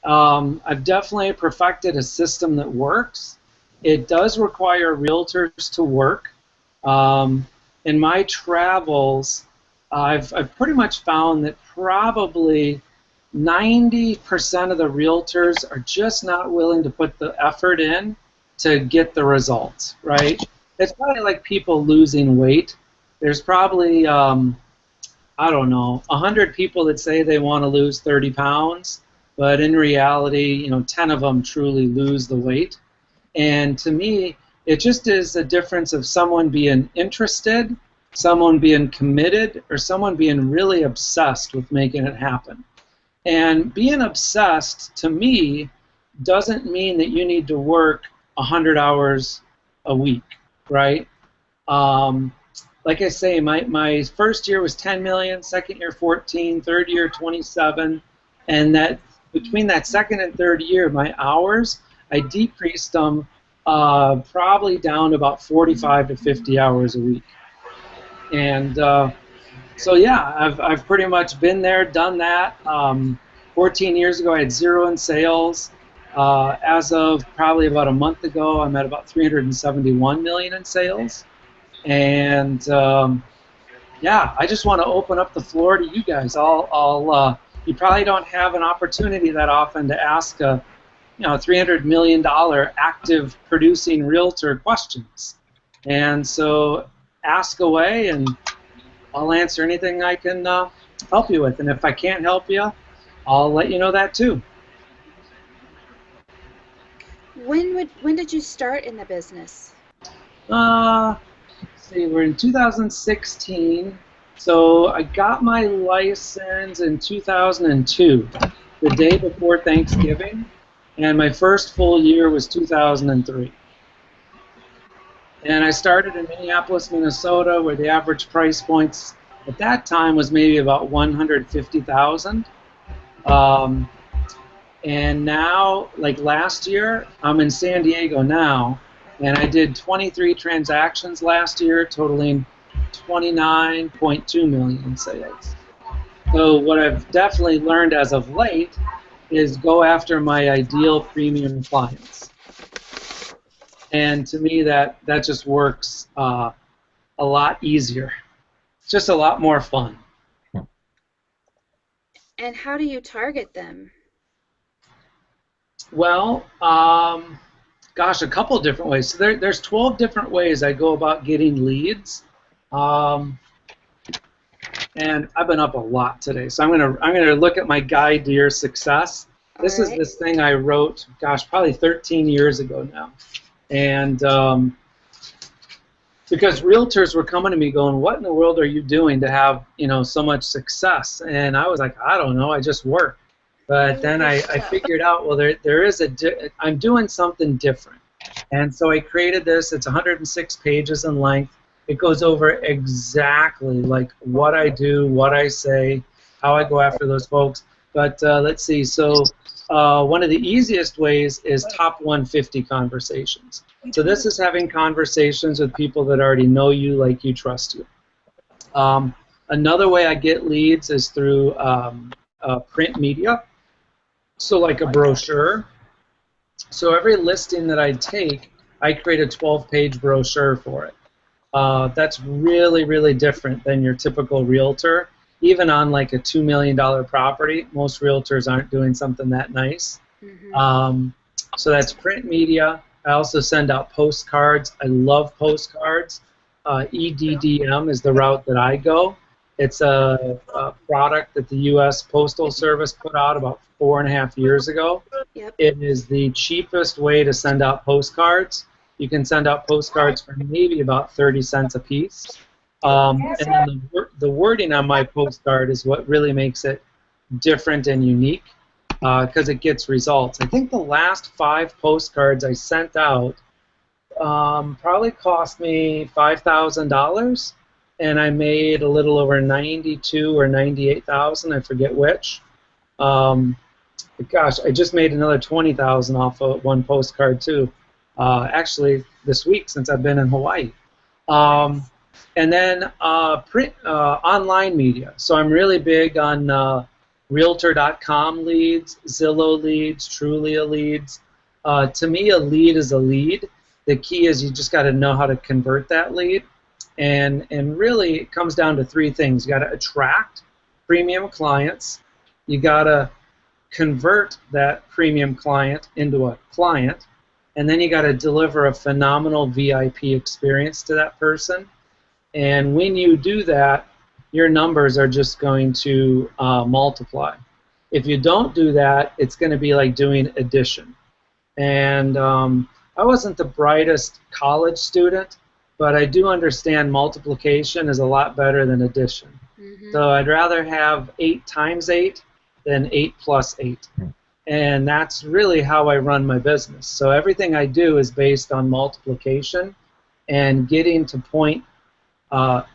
I've definitely perfected a system that works. It does require realtors to work. Um, in my travels, I've pretty much found that probably 90% of the realtors are just not willing to put the effort in to get the results, right? It's probably like people losing weight. There's probably, I don't know, 100 people that say they want to lose 30 pounds, but in reality, 10 of them truly lose the weight. And to me, it just is a difference of someone being interested, someone being committed, or someone being really obsessed with making it happen. And being obsessed, to me, doesn't mean that you need to work 100 hours a week, right? Um, like I say, my first year was 10 million, second year 14, third year 27, and that between that second and third year, my hours, I decreased them probably down to about 45 to 50 hours a week. And so yeah, I've pretty much been there, done that. 14 years ago, I had zero in sales. As of probably about a month ago, I'm at about 371 million in sales. And yeah, I just want to open up the floor to you guys. You probably don't have an opportunity that often to ask a $300 million active producing realtor questions. And so ask away, and I'll answer anything I can help you with. And if I can't help you, I'll let you know that too. When did you start in the business? Let's see, we're in 2016. So I got my license in 2002, the day before Thanksgiving, and my first full year was 2003. And I started in Minneapolis, Minnesota, where the average price points at that time was maybe about 150,000. And now, like last year, I'm in San Diego now, and I did 23 transactions last year, totaling 29.2 million in sales. So what I've definitely learned as of late is go after my ideal premium clients. And to me, that just works a lot easier. It's just a lot more fun. And how do you target them? Well, gosh, a couple different ways. So there's 12 different ways I go about getting leads. And I've been up a lot today, so I'm gonna look at my guide to your success. This is this thing I wrote, gosh, probably 13 years ago now, and because realtors were coming to me going, "What in the world are you doing to have so much success?" And I was like, "I don't know, I just work." But then I figured out, well, there is I'm doing something different, and so I created this. It's 106 pages in length. It goes over exactly like what I do, what I say, how I go after those folks. But let's see. So one of the easiest ways is top 150 conversations. So this is having conversations with people that already know you, like you, trust you. Another way I get leads is through print media. So like a brochure. So every listing that I take, I create a 12-page brochure for it. That's really, really different than your typical realtor. Even on like a $2 million property, most realtors aren't doing something that nice. Mm-hmm. So that's print media. I also send out postcards. I love postcards. EDDM is the route that I go. It's a product that the U.S. Postal Service put out about 4.5 years ago. Yep. It is the cheapest way to send out postcards. You can send out postcards for maybe about 30 cents a piece. And then the wording on my postcard is what really makes it different and unique because it gets results. I think the last 5 postcards I sent out probably cost me $5,000, and I made a little over 92 or 98,000. I forget which. Gosh, I just made another 20,000 off of one postcard too. Actually, this week since I've been in Hawaii. And then print, online media. So I'm really big on Realtor.com leads, Zillow leads, Trulia leads. To me, a lead is a lead. The key is you just got to know how to convert that lead. And really, it comes down to three things. You got to attract premium clients. You got to convert that premium client into a client. And then you got to deliver a phenomenal VIP experience to that person. And when you do that, your numbers are just going to multiply. If you don't do that, it's going to be like doing addition. And I wasn't the brightest college student, but I do understand multiplication is a lot better than addition. Mm-hmm. So I'd rather have 8 times 8 than 8 plus 8. And that's really how I run my business. So everything I do is based on multiplication and getting to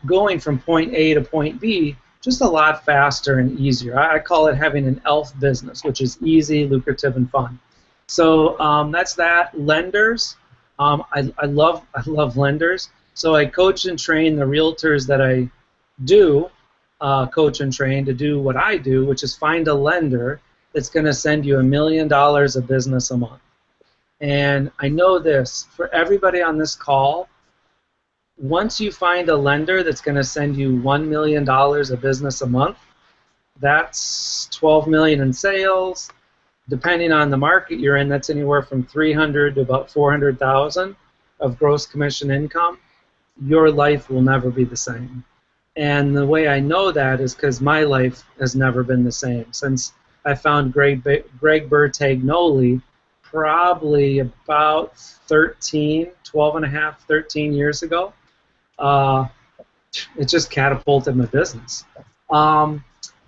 going from point A to point B just a lot faster and easier. I call it having an ELF business, which is easy, lucrative, and fun. So that's that. Lenders, I love lenders. So I coach and train the realtors that I do coach and train to do what I do, which is find a lender that's going to send you $1 million of business a month. And I know this, for everybody on this call, once you find a lender that's going to send you $1 million of business a month, that's $12 million in sales. Depending on the market you're in, that's anywhere from $300,000 to about $400,000 of gross commission income. Your life will never be the same. And the way I know that is because my life has never been the same. Since I found Greg Bertagnoli probably about 12 and a half, 13 years ago, it just catapulted my business. And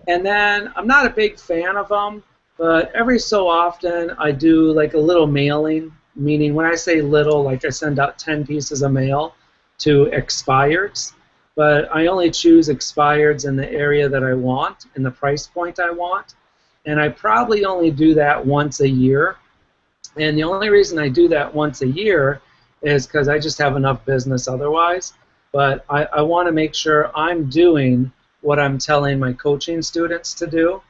then I'm not a big fan of them, but every so often I do like a little mailing, meaning when I say little, like I send out 10 pieces of mail to expireds, but I only choose expireds in the area that I want and the price point I want. And I probably only do that once a year. And the only reason I do that once a year is because I just have enough business otherwise. But I want to make sure I'm doing what I'm telling my coaching students to do,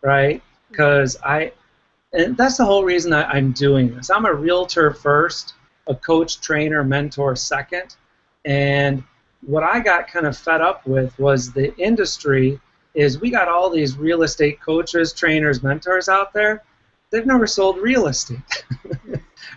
right? And that's the whole reason I'm doing this. I'm a realtor first, a coach, trainer, mentor second. And what I got kind of fed up with was the industry is we got all these real estate coaches, trainers, mentors out there. They've never sold real estate,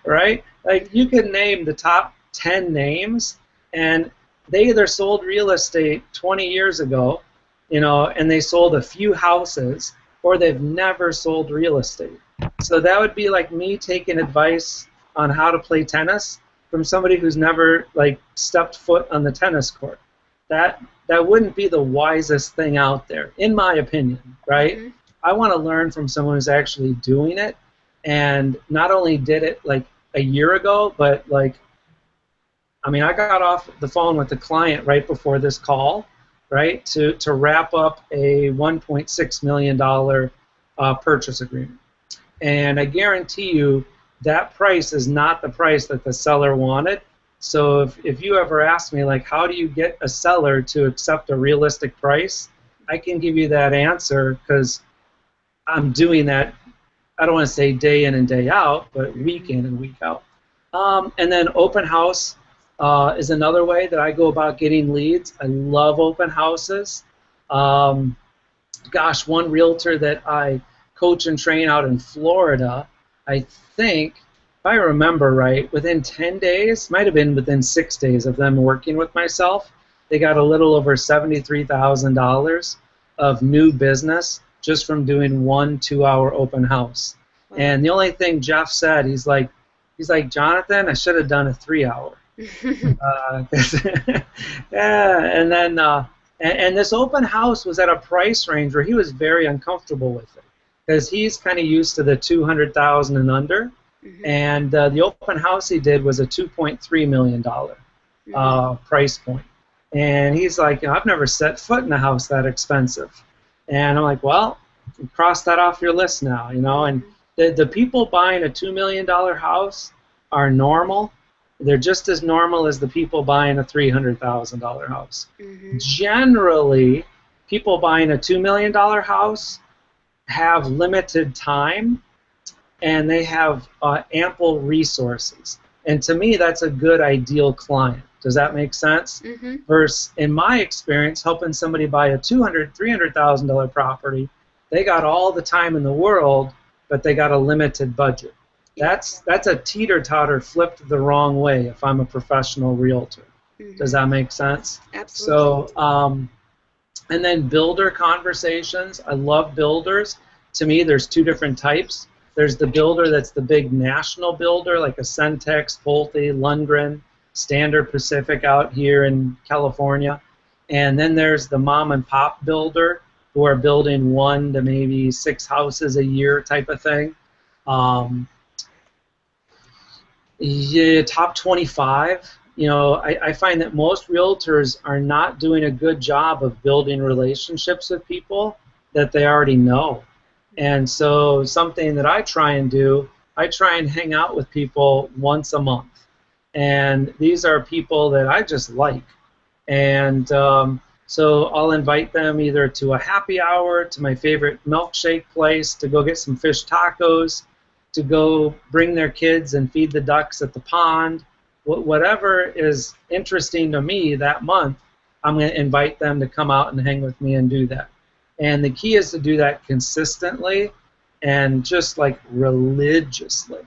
right? Like you could name the top 10 names, and they either sold real estate 20 years ago, and they sold a few houses, or they've never sold real estate. So that would be like me taking advice on how to play tennis from somebody who's never stepped foot on the tennis court. That wouldn't be the wisest thing out there, in my opinion, right? Mm-hmm. I want to learn from someone who's actually doing it, and not only did it like a year ago, but I got off the phone with the client right before this call, right, to wrap up a $1.6 million purchase agreement. And I guarantee you that price is not the price that the seller wanted. So if you ever ask me, how do you get a seller to accept a realistic price, I can give you that answer because I'm doing that, I don't want to say day in and day out, but week in and week out. And then open house is another way that I go about getting leads. I love open houses. One realtor that I coach and train out in Florida, I think, if I remember right, within 10 days, might have been within 6 days of them working with myself, they got a little over $73,000 of new business just from doing 1 2-hour open house. Wow. And the only thing Jeff said, he's like, Jonathan, I should have done a 3-hour. Yeah, and then and this open house was at a price range where he was very uncomfortable with it because he's kind of used to the $200,000 and under. Mm-hmm. And the open house he did was a $2.3 million price point. And he's like, I've never set foot in a house that expensive. And I'm like, well, cross that off your list now, And the people buying a $2 million house are normal. They're just as normal as the people buying a $300,000 house. Mm-hmm. Generally, people buying a $2 million house have limited time and they have ample resources. And to me, that's a good ideal client. Does that make sense? Mm-hmm. Versus, in my experience, helping somebody buy a $200,000, $300,000 property, they got all the time in the world, but they got a limited budget. That's a teeter-totter flipped the wrong way if I'm a professional realtor. Mm-hmm. Does that make sense? Absolutely. So, and then builder conversations. I love builders. To me, there's two different types. There's the builder that's the big national builder, like a Centex, Pulte, Lundgren, Standard Pacific out here in California. And then there's the mom and pop builder who are building 1 to maybe 6 houses a year type of thing. Yeah, top 25. You know, I find that most realtors are not doing a good job of building relationships with people that they already know. And so something that I try and do, I try and hang out with people once a month. And these are people that I just like. And so I'll invite them either to a happy hour, to my favorite milkshake place, to go get some fish tacos, to go bring their kids and feed the ducks at the pond. Whatever is interesting to me that month, I'm going to invite them to come out and hang with me and do that. And the key is to do that consistently and just like religiously.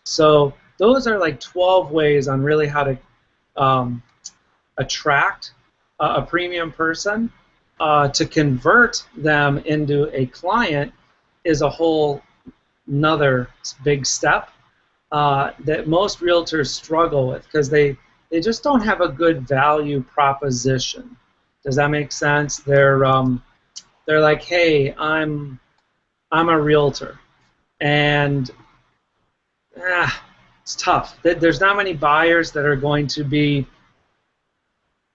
So those are like 12 ways on really how to attract a premium person. To convert them into a client is a whole another big step that most realtors struggle with because they just don't have a good value proposition. Does that make sense? They're like, hey, I'm a realtor, and it's tough. There's not many buyers that are going to be.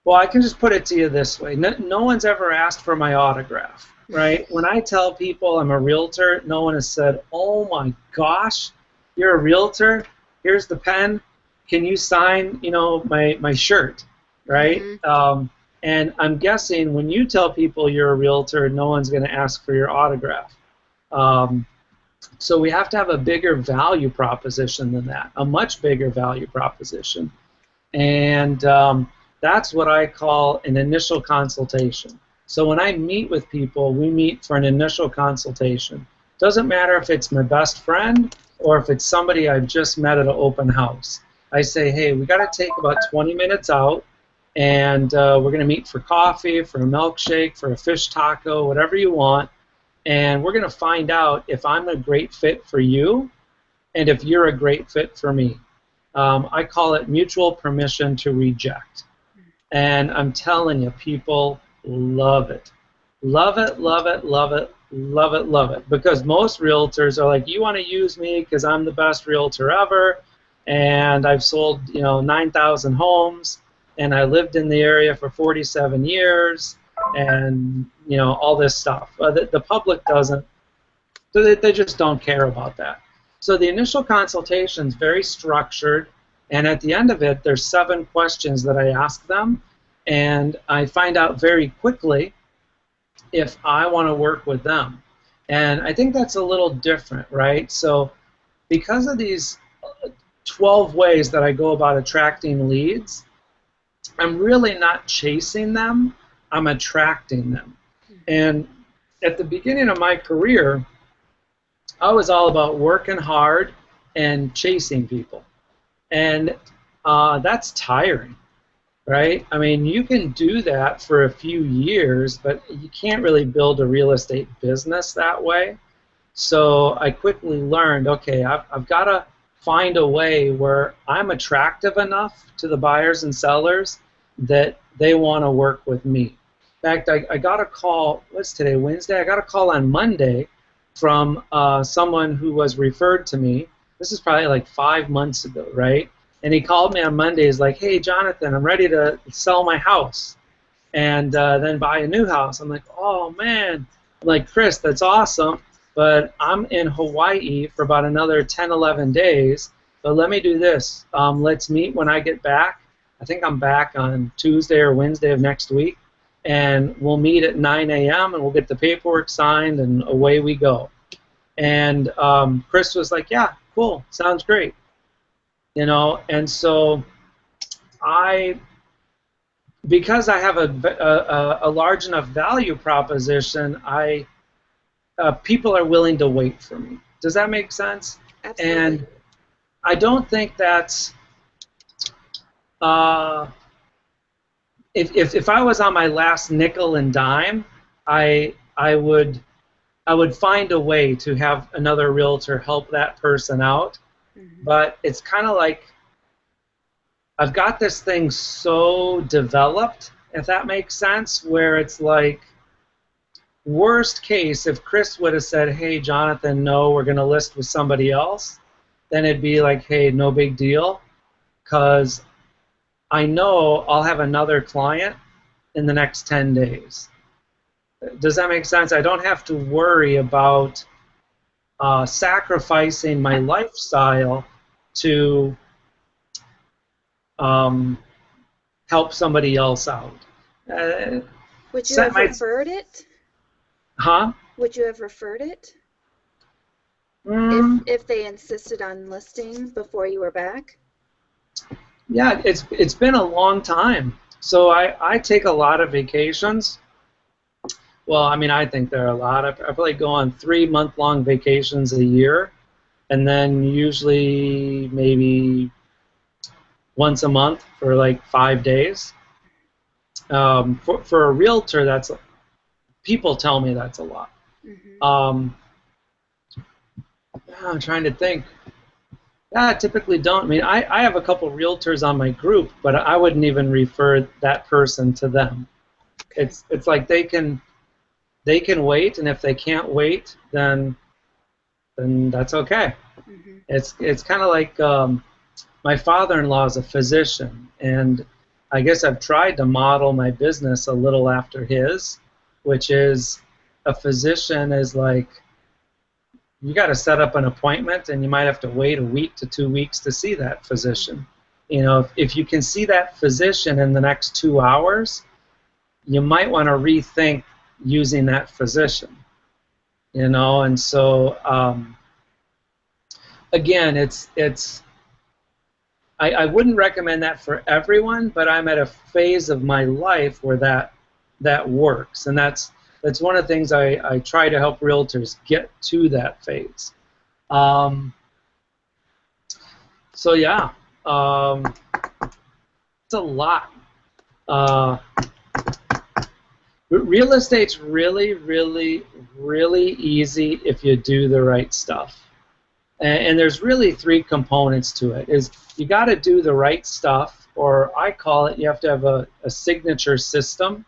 Well, I can just put it to you this way. No one's ever asked for my autograph, right? When I tell people I'm a realtor, no one has said, oh my gosh, you're a realtor? Here's the pen. Can you sign, you know, my shirt, right? Mm-hmm. And I'm guessing when you tell people you're a realtor, no one's going to ask for your autograph. So we have to have a bigger value proposition than that, a much bigger value proposition. And that's what I call an initial consultation. So when I meet with people, we meet for an initial consultation. Doesn't matter if it's my best friend or if it's somebody I've just met at an open house. I say, hey, we got to take about 20 minutes out, and we're going to meet for coffee, for a milkshake, for a fish taco, whatever you want, and we're going to find out if I'm a great fit for you and if you're a great fit for me. I call it mutual permission to reject. And I'm telling you, people love it. Love it, love it, love it, love it, love it. Because most realtors are like, you want to use me because I'm the best realtor ever, and I've sold, you know, 9,000 homes, and I lived in the area for 47 years, and, you know, all this stuff. The public doesn't, they just don't care about that. So the initial consultation is very structured, and at the end of it, there's 7 questions that I ask them, and I find out very quickly if I want to work with them. And I think that's a little different, right? So because of these 12 ways that I go about attracting leads, I'm really not chasing them, I'm attracting them. And at the beginning of my career, I was all about working hard and chasing people. And that's tiring, right? I mean, you can do that for a few years, but you can't really build a real estate business that way. So I quickly learned, okay, I've got to find a way where I'm attractive enough to the buyers and sellers that they want to work with me. In fact, I got a call, what's today, Wednesday? I got a call on Monday from someone who was referred to me. This is probably like 5 months ago, right? And he called me on Monday. He's like, hey, Jonathan, I'm ready to sell my house and then buy a new house. I'm like, oh, man. I'm like, Chris, that's awesome, but I'm in Hawaii for about another 10, 11 days. But let me do this. Let's meet when I get back. I think I'm back on Tuesday or Wednesday of next week. and we'll meet at 9 a.m. and we'll get the paperwork signed and away we go. And Chris was like, yeah, cool, sounds great. You know, and so because I have a large enough value proposition, people are willing to wait for me. Does that make sense? Absolutely. And I don't think that's if I was on my last nickel and dime, I would find a way to have another realtor help that person out. Mm-hmm. But it's kind of like I've got this thing so developed, if that makes sense, where it's like, worst case, if Chris would have said, hey, Jonathan, no, we're going to list with somebody else, then it'd be like, hey, no big deal, because I know I'll have another client in the next 10 days. Does that make sense? I don't have to worry about sacrificing my lifestyle to help somebody else out. Would you have referred it? Huh? Would you have referred it if they insisted on listing before you were back? Yeah, it's been a long time. So I take a lot of vacations. Well, I mean, I think there are a lot. I probably go on 3-month-long vacations a year, and then usually maybe once a month for like 5 days. For a realtor, people tell me that's a lot. Mm-hmm. I'm trying to think. I typically don't. I mean, I have a couple realtors on my group, but I wouldn't even refer that person to them. Okay. It's like they can wait, and if they can't wait, then that's okay. Mm-hmm. It's kind of like my father-in-law is a physician, and I guess I've tried to model my business a little after his, which is a physician is like, you got to set up an appointment, and you might have to wait a week to 2 weeks to see that physician. You know, if you can see that physician in the next 2 hours, you might want to rethink using that physician. You know, and so again, I wouldn't recommend that for everyone, but I'm at a phase of my life where that works, and that's one of the things I try to help realtors get to that phase. So yeah, it's a lot. Real estate's really, really, really easy if you do the right stuff. And there's really 3 components to it. Is you got to do the right stuff, or I call it, you have to have a signature system.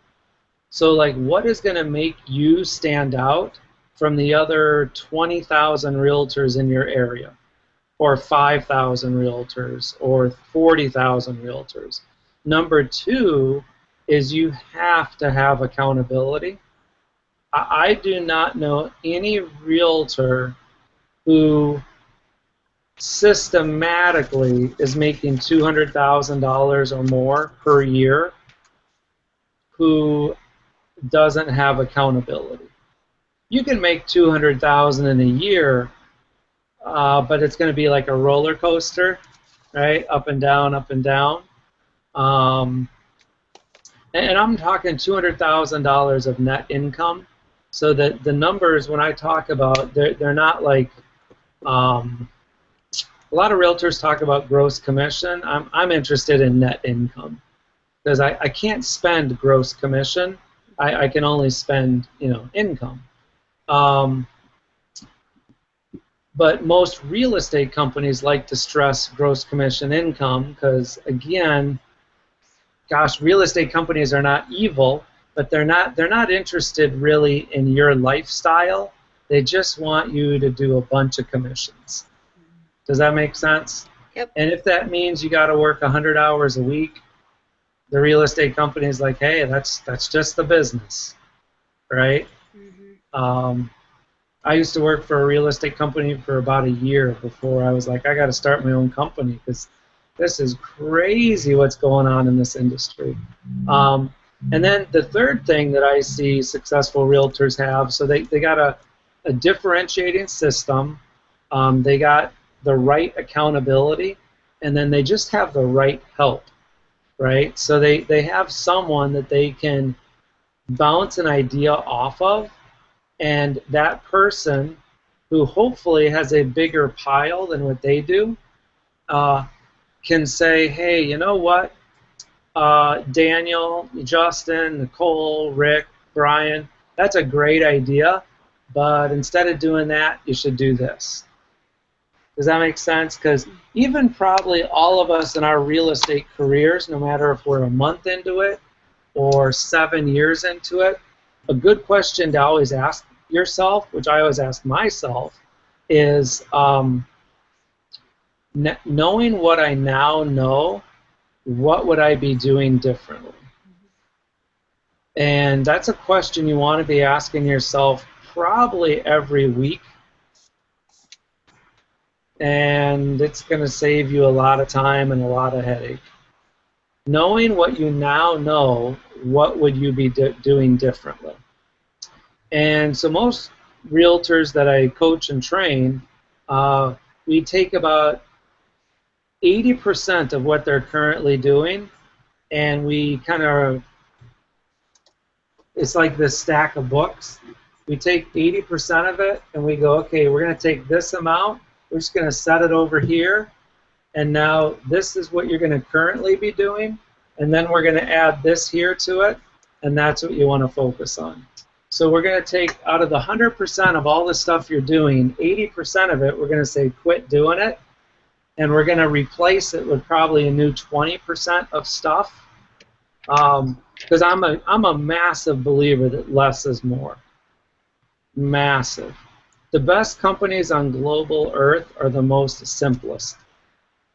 So like, what is going to make you stand out from the other 20,000 realtors in your area, or 5,000 realtors, or 40,000 realtors? Number 2 is you have to have accountability. I do not know any realtor who systematically is making $200,000 or more per year who doesn't have accountability. You can make $200,000 in a year, but it's going to be like a roller coaster, right? Up and down, up and down. And I'm talking $200,000 of net income. So that the numbers, when I talk about, they're not like, a lot of realtors talk about gross commission. I'm interested in net income, because I can't spend gross commission. I can only spend, income. But most real estate companies like to stress gross commission income because, again, gosh, real estate companies are not evil, but they're not interested really in your lifestyle. They just want you to do a bunch of commissions. Does that make sense? Yep. And if that means you got to work 100 hours a week, the real estate company is like, hey, that's just the business, right? Mm-hmm. I used to work for a real estate company for about a year before I was like, I got to start my own company because this is crazy what's going on in this industry. And then the third thing that I see successful realtors have, so they got a differentiating system, they got the right accountability, and then they just have the right help, right? So they have someone that they can bounce an idea off of, and that person who hopefully has a bigger pile than what they do can say, hey, you know what? Daniel, Justin, Nicole, Rick, Brian, that's a great idea, but instead of doing that, you should do this. Does that make sense? Because even probably all of us in our real estate careers, no matter if we're a month into it or 7 years into it, a good question to always ask yourself, which I always ask myself, is knowing what I now know, what would I be doing differently? And that's a question you want to be asking yourself probably every week. And it's going to save you a lot of time and a lot of headache. Knowing what you now know, what would you be doing differently? And so most realtors that I coach and train, we take about 80% of what they're currently doing, and we kind of, it's like this stack of books. We take 80% of it, and we go, okay, we're going to take this amount, we're just going to set it over here, and now this is what you're going to currently be doing, and then we're going to add this here to it, and that's what you want to focus on. So we're going to take out of the 100% of all the stuff you're doing, 80% of it, we're going to say quit doing it, and we're going to replace it with probably a new 20% of stuff. Because I'm a massive believer that less is more. Massive. The best companies on global Earth are the most simplest,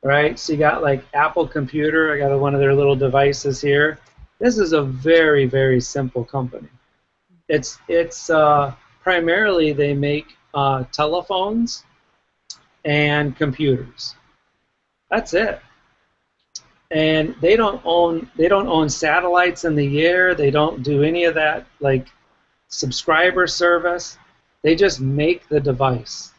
right? So you got like Apple Computer. I got one of their little devices here. This is a very, very simple company. It's primarily they make telephones and computers. That's it. And they don't own satellites in the air. They don't do any of that like subscriber service. They just make the device.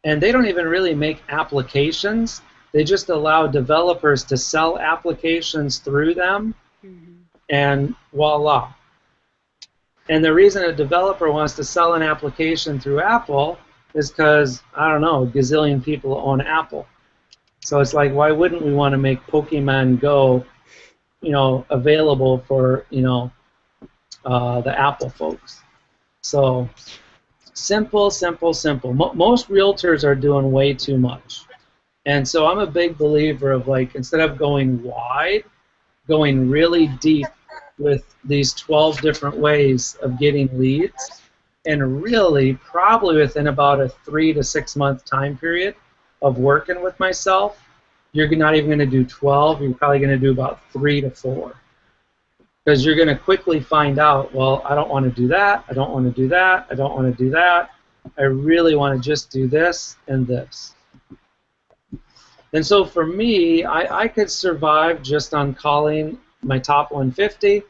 And they don't even really make applications. They just allow developers to sell applications through them, and voila. And the reason a developer wants to sell an application through Apple is because, I don't know, a gazillion people own Apple. So it's like, why wouldn't we want to make Pokemon Go, available for, the Apple folks? So simple, simple, simple. Most realtors are doing way too much. And so I'm a big believer of, like, instead of going wide, going really deep with these 12 different ways of getting leads, and really probably within about a 3 to 6 month time period of working with myself, you're not even going to do 12, you're probably going to do about 3 to 4. Because you're going to quickly find out, well, I don't want to do that, I don't want to do that, I don't want to do that, I really want to just do this and this. And so for me, I could survive just on calling my top 150,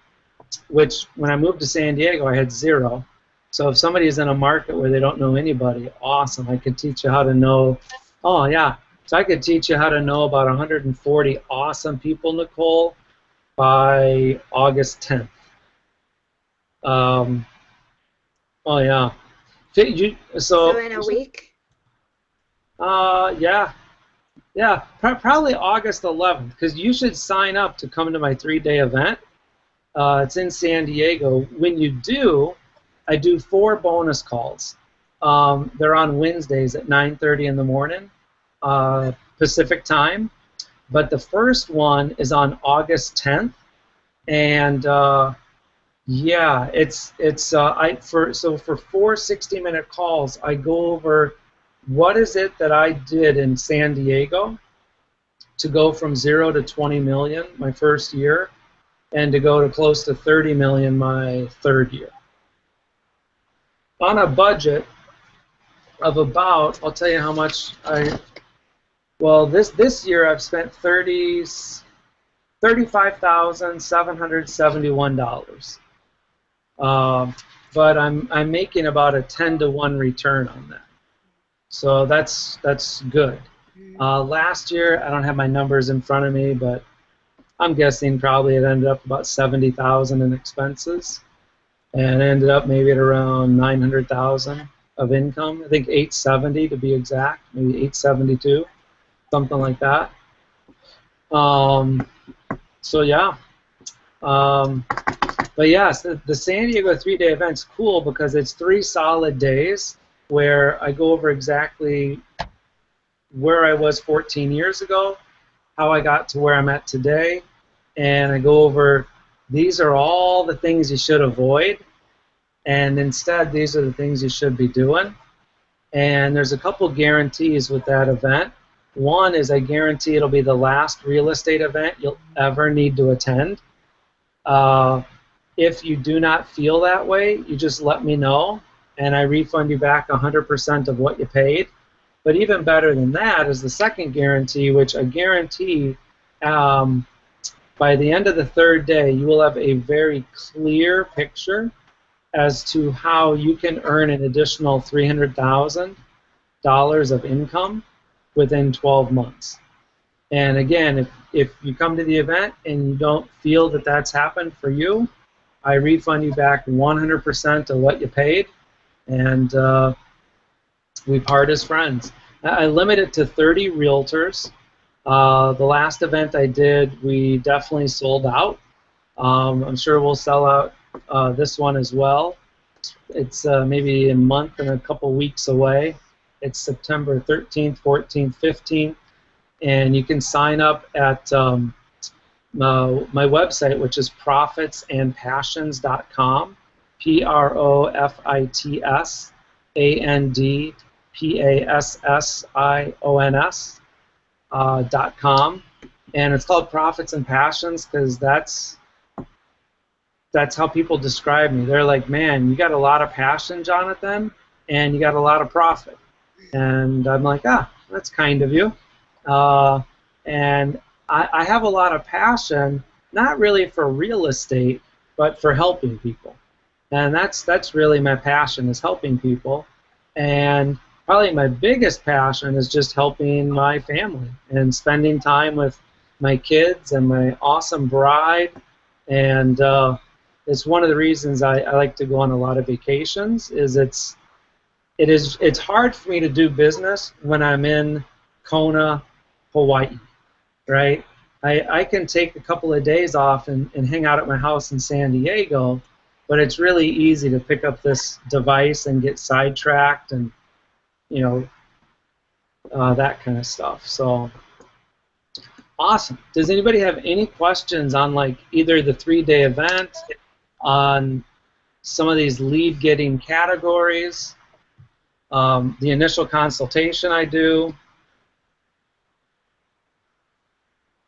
which when I moved to San Diego, I had 0. So if somebody's in a market where they don't know anybody, awesome, I could teach you how to know. Oh, yeah. So I could teach you how to know about 140 awesome people, Nicole, by August 10th. Oh, yeah. So in a week? Yeah. Yeah, probably August 11th, because you should sign up to come to my 3-day event. It's in San Diego. When you do, I do 4 bonus calls. They're on Wednesdays at 9:30 in the morning, Pacific time. But the first one is on August 10th, and yeah, for 4 60-minute calls, I go over what is it that I did in San Diego to go from 0 to 20 million my first year, and to go to close to 30 million my 3rd year. On a budget of about, I'll tell you how much well, this year I've spent $35,771. But I'm making about a 10-to-1 return on that. So that's good. Last year, I don't have my numbers in front of me, but I'm guessing probably it ended up about 70,000 in expenses, and ended up maybe at around 900,000 of income. I think 870 to be exact, maybe 872, something like that. So yeah. But yes, the San Diego 3-day event's cool because it's 3 solid days where I go over exactly where I was 14 years ago, how I got to where I'm at today, and I go over these are all the things you should avoid, and instead these are the things you should be doing. And there's a couple guarantees with that event. One is I guarantee it'll be the last real estate event you'll ever need to attend. If you do not feel that way, you just let me know, and I refund you back 100% of what you paid. But even better than that is the second guarantee, which I guarantee by the end of the 3rd day, you will have a very clear picture as to how you can earn an additional $300,000 of income within 12 months. And again, if you come to the event and you don't feel that that's happened for you, I refund you back 100% of what you paid, and we part as friends. I limit it to 30 realtors. The last event I did, we definitely sold out. I'm sure we'll sell out this one as well. It's maybe a month and a couple weeks away. It's September 13th, 14th, 15th, and you can sign up at my website, which is profitsandpassions.com, profitsandpassions.com, and it's called Profits and Passions because that's how people describe me. They're like, man, you got a lot of passion, Jonathan, and you got a lot of profit. And I'm like, that's kind of you. And I have a lot of passion, not really for real estate, but for helping people. And that's really my passion, is helping people. And probably my biggest passion is just helping my family and spending time with my kids and my awesome bride. And it's one of the reasons I like to go on a lot of vacations. It's hard for me to do business when I'm in Kona, Hawaii, right? I can take a couple of days off and hang out at my house in San Diego, but it's really easy to pick up this device and get sidetracked and, that kind of stuff. So, awesome. Does anybody have any questions on either the 3-day event, on some of these lead getting categories, the initial consultation I do?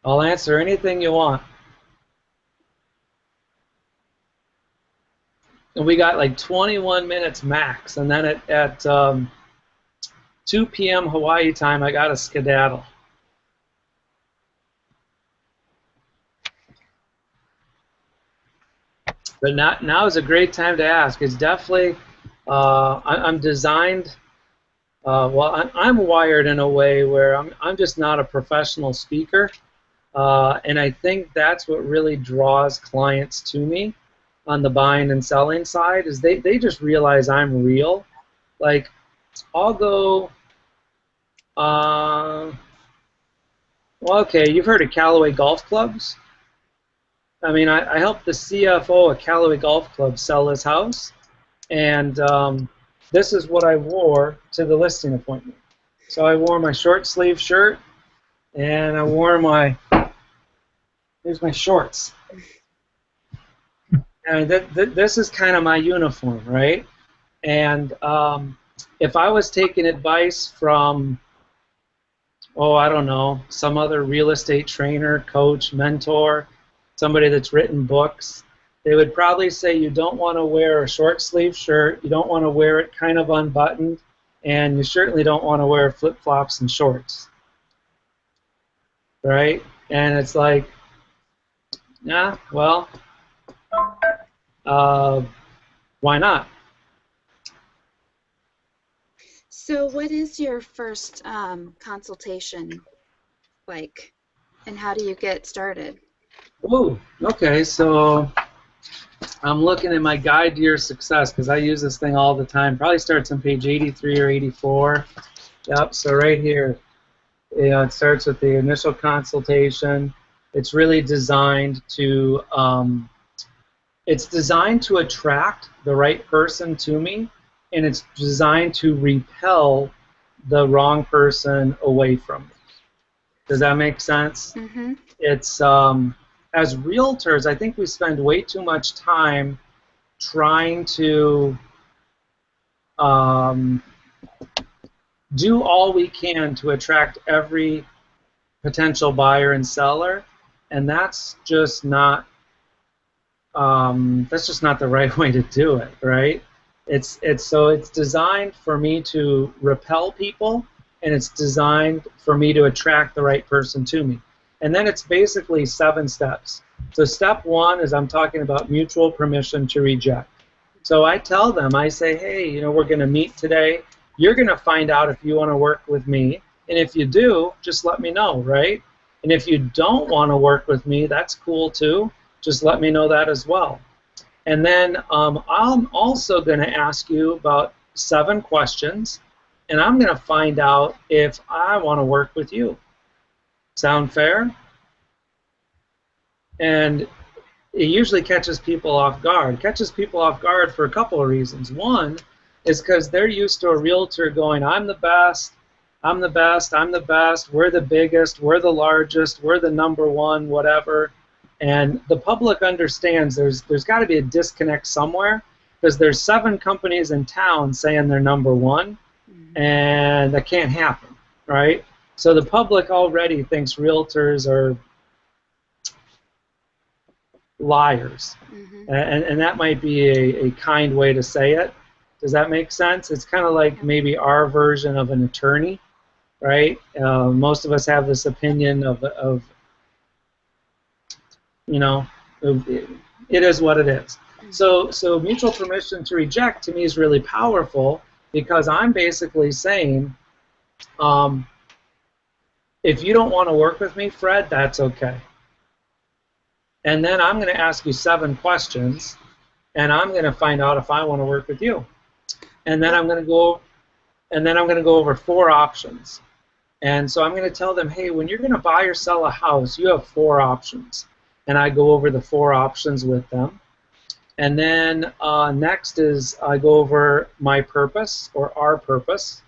I'll answer anything you want. And we got 21 minutes max, and then at 2 p.m. Hawaii time, I got to skedaddle. But now is a great time to ask. It's definitely, I'm designed, I'm wired in a way where I'm just not a professional speaker. And I think that's what really draws clients to me on the buying and selling side, is they just realize I'm real. I'll go, well, okay, you've heard of Callaway Golf Clubs? I mean, I helped the CFO of Callaway Golf Club sell his house, and this is what I wore to the listing appointment. So I wore my short sleeve shirt, and I wore here's my shorts. And this is kind of my uniform, right? And if I was taking advice from, I don't know, some other real estate trainer, coach, mentor, somebody that's written books, they would probably say you don't want to wear a short sleeve shirt, you don't want to wear it kind of unbuttoned, and you certainly don't want to wear flip-flops and shorts, right? And it's like, Yeah, well, uh, why not? So what is your first consultation like, and how do you get started? Ooh, okay, so I'm looking at my guide to your success because I use this thing all the time. Probably starts on page 83 or 84. Yep, so right here, it starts with the initial consultation. It's really designed to attract the right person to me, and it's designed to repel the wrong person away from me. Does that make sense? Mm-hmm. It's as realtors, I think we spend way too much time trying to um, do all we can to attract every potential buyer and seller, and that's just not the right way to do it, right? It's designed for me to repel people, and it's designed for me to attract the right person to me. And then it's basically 7 steps. So step 1 is I'm talking about mutual permission to reject. So I tell them, I say, hey, we're going to meet today. You're going to find out if you want to work with me. And if you do, just let me know, right? And if you don't want to work with me, that's cool too. Just let me know that as well. And then I'm also going to ask you about 7 questions, and I'm going to find out if I want to work with you. Sound fair? And it usually catches people off guard. It catches people off guard for a couple of reasons. One is because they're used to a realtor going, I'm the best, I'm the best, I'm the best, we're the biggest, we're the largest, we're the #1, whatever. And the public understands there's got to be a disconnect somewhere because there's 7 companies in town saying they're #1, and that can't happen, right? So the public already thinks realtors are liars. Mm-hmm. And that might be a kind way to say it. Does that make sense? It's kind of like maybe our version of an attorney, right? Most of us have this opinion of it is what it is. So mutual permission to reject to me is really powerful because I'm basically saying, if you don't want to work with me, Fred, that's okay. And then I'm going to ask you 7 questions, and I'm going to find out if I want to work with you. And then I'm going to go over 4 options. And so I'm going to tell them, hey, when you're going to buy or sell a house, you have 4 options. And I go over the 4 options with them. And then next is I go over my purpose or our purpose.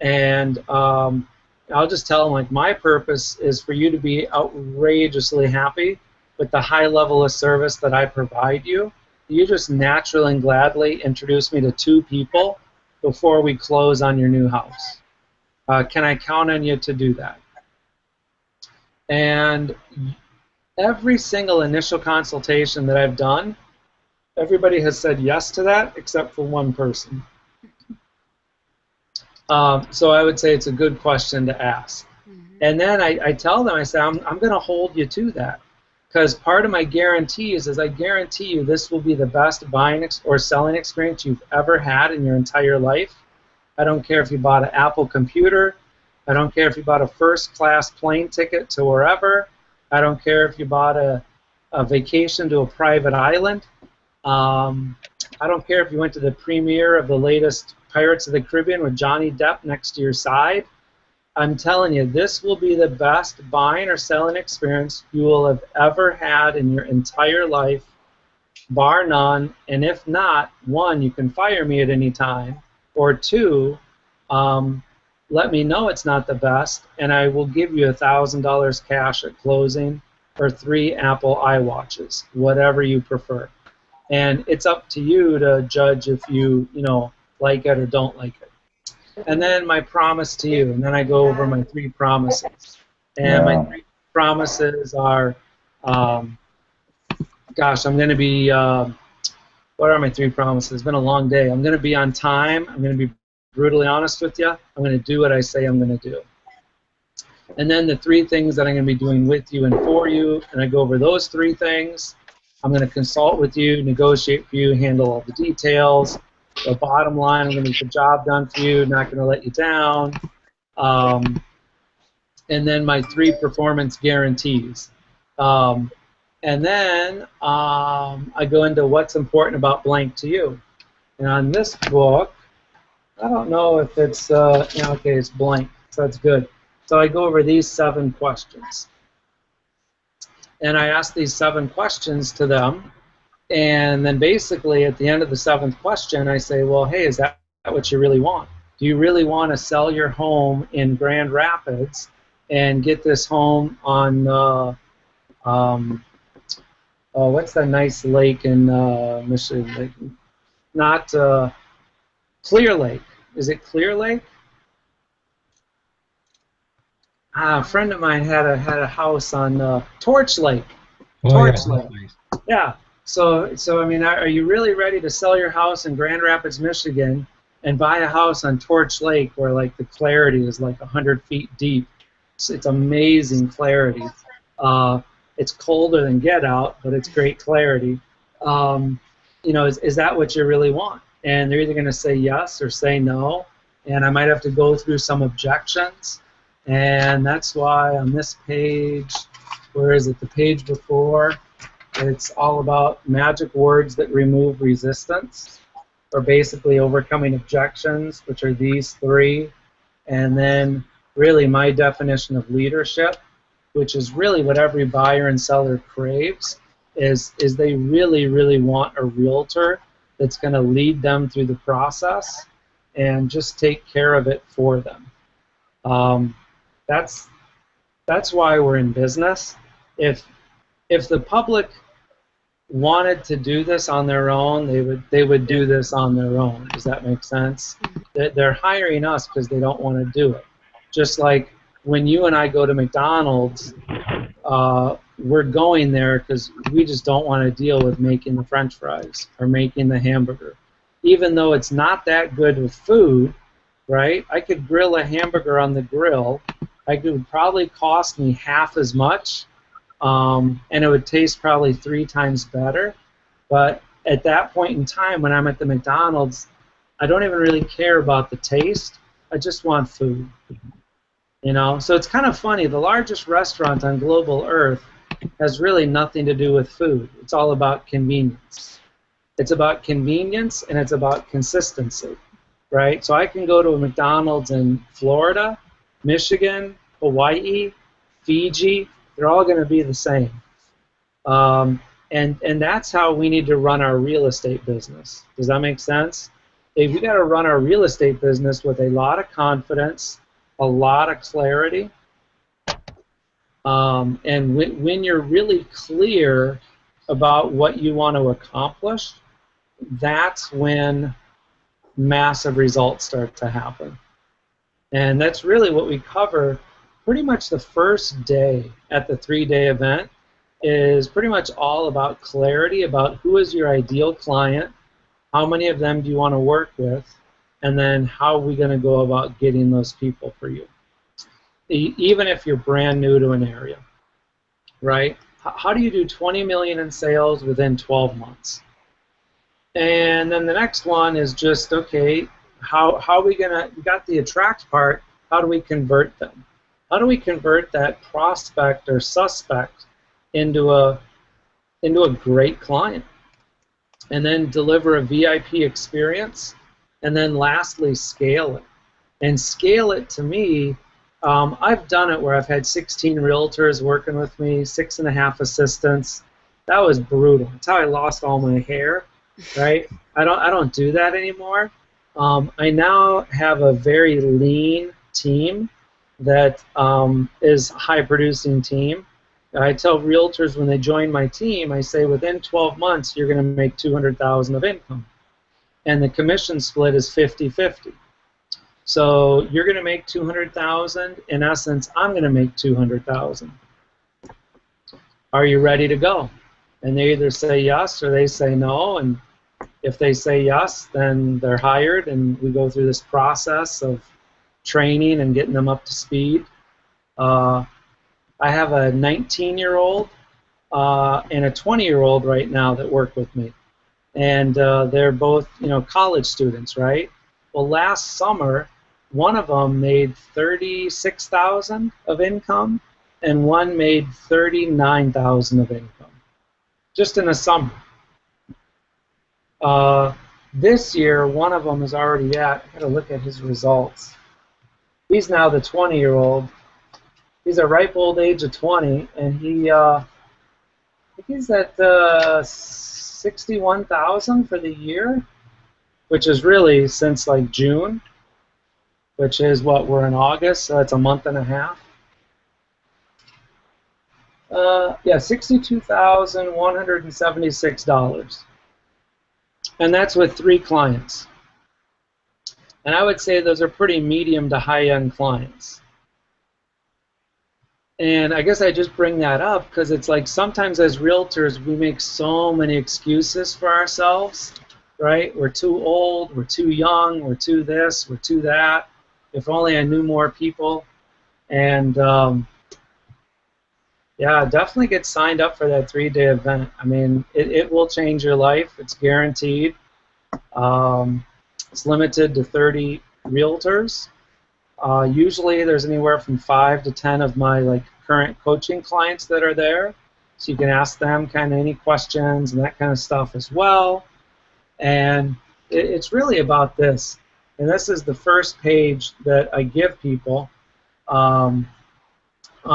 And I'll just tell them, like, my purpose is for you to be outrageously happy with the high level of service that I provide you. You just naturally and gladly introduce me to 2 people before we close on your new house. Can I count on you to do that? And every single initial consultation that I've done, everybody has said yes to that except for 1 person. So I would say it's a good question to ask. And then I tell them, I say, I'm going to hold you to that. Because part of my guarantees is I guarantee you this will be the best buying or selling experience you've ever had in your entire life. I don't care if you bought an Apple computer. I don't care if you bought a first-class plane ticket to wherever. I don't care if you bought a vacation to a private island. I don't care if you went to the premiere of the latest Pirates of the Caribbean with Johnny Depp next to your side. I'm telling you, this will be the best buying or selling experience you will have ever had in your entire life, bar none. And if not, 1, you can fire me at any time, or 2, let me know it's not the best, and I will give you $1,000 cash at closing, or 3 Apple iWatches, whatever you prefer. And it's up to you to judge if you like it or don't like it. And then my promise to you, and then I go over my 3 promises. And my 3 promises are, gosh, I'm going to be, what are my 3 promises? It's been a long day. I'm going to be on time. I'm going to be brutally honest with you. I'm going to do what I say I'm going to do. And then the 3 things that I'm going to be doing with you and for you, and I go over those 3 things. I'm going to consult with you, negotiate for you, handle all the details. The bottom line, I'm going to get the job done for you, not going to let you down. And then my 3 performance guarantees. And then I go into what's important about blank to you. And on this book, I don't know if it's, okay, it's blank, so that's good. So I go over these 7 questions. And I ask these 7 questions to them. And then basically at the end of the 7th question, I say, well, hey, is that what you really want? Do you really want to sell your home in Grand Rapids and get this home on, what's that nice lake in Michigan? Lake? Not Clear Lake. Is it Clear Lake? A friend of mine had a house on Torch Lake. Oh, Torch yeah, Lake. nice. Yeah. So I mean, are you really ready to sell your house in Grand Rapids, Michigan, and buy a house on Torch Lake where like the clarity is like 100 feet deep? It's amazing clarity. It's colder than Get Out, but it's great clarity. Is that what you really want? And they're either going to say yes or say no, and I might have to go through some objections. And that's why on this page, where is it, the page before, it's all about magic words that remove resistance, or basically overcoming objections, which are these 3. And then really my definition of leadership, which is really what every buyer and seller craves, is they really, really want a realtor that's going to lead them through the process and just take care of it for them. That's why we're in business. If the public wanted to do this on their own, they would do this on their own. Does that make sense? They're hiring us because they don't want to do it. Just like when you and I go to McDonald's, we're going there because we just don't want to deal with making the French fries or making the hamburger. Even though it's not that good with food, right? I could grill a hamburger on the grill. It would probably cost me half as much, and it would taste probably 3 times better. But at that point in time, when I'm at the McDonald's, I don't even really care about the taste. I just want food. So it's kind of funny. The largest restaurant on global Earth has really nothing to do with food. It's all about convenience. It's about convenience and it's about consistency, right? So I can go to a McDonald's in Florida, Michigan, Hawaii, Fiji. They're all going to be the same. And that's how we need to run our real estate business. Does that make sense? If we got to run our real estate business with a lot of confidence, a lot of clarity, and when you're really clear about what you want to accomplish, that's when massive results start to happen. And that's really what we cover. Pretty much the first day at the 3-day event is pretty much all about clarity about who is your ideal client, how many of them do you want to work with, and then how are we going to go about getting those people for you. Even if you're brand new to an area, right? How do you do 20 million in sales within 12 months? And then the next one is just, okay, how are we going to, we got the attract part, how do we convert them? How do we convert that prospect or suspect into a great client? And then deliver a VIP experience, and then lastly, scale it. And scale it, to me, I've done it where I've had 16 realtors working with me, 6.5 assistants. That was brutal. That's how I lost all my hair, right? I don't do that anymore. I now have a very lean team that is a high-producing team. I tell realtors when they join my team, I say within 12 months you're going to make $200,000 of income, and the commission split is 50-50. So you're going to make $200,000. In essence, I'm going to make $200,000. Are you ready to go? And they either say yes or they say no. And if they say yes, then they're hired, and we go through this process of training and getting them up to speed. I have a 19-year-old and a 20-year-old right now that work with me, and they're both, college students, right? Well, last summer, one of them made 36,000 of income, and one made 39,000 of income, just in a summer. This year, one of them is already at. I got to look at his results. He's now the 20-year-old. He's a ripe old age of 20, and he's at 61,000 for the year, which is really since like June, which is what, we're in August, so that's a month and a half. Yeah, $62,176. And that's with 3 clients. And I would say those are pretty medium to high-end clients. And I guess I just bring that up because it's like sometimes as realtors we make so many excuses for ourselves, right? We're too old, we're too young, we're too this, we're too that. If only I knew more people. And yeah, definitely get signed up for that 3-day event. I mean, it will change your life. It's guaranteed. It's limited to 30 realtors. Usually there's anywhere from 5 to 10 of my current coaching clients that are there, so you can ask them kind of any questions and that kind of stuff as well. And it's really about this, and this is the first page that I give people on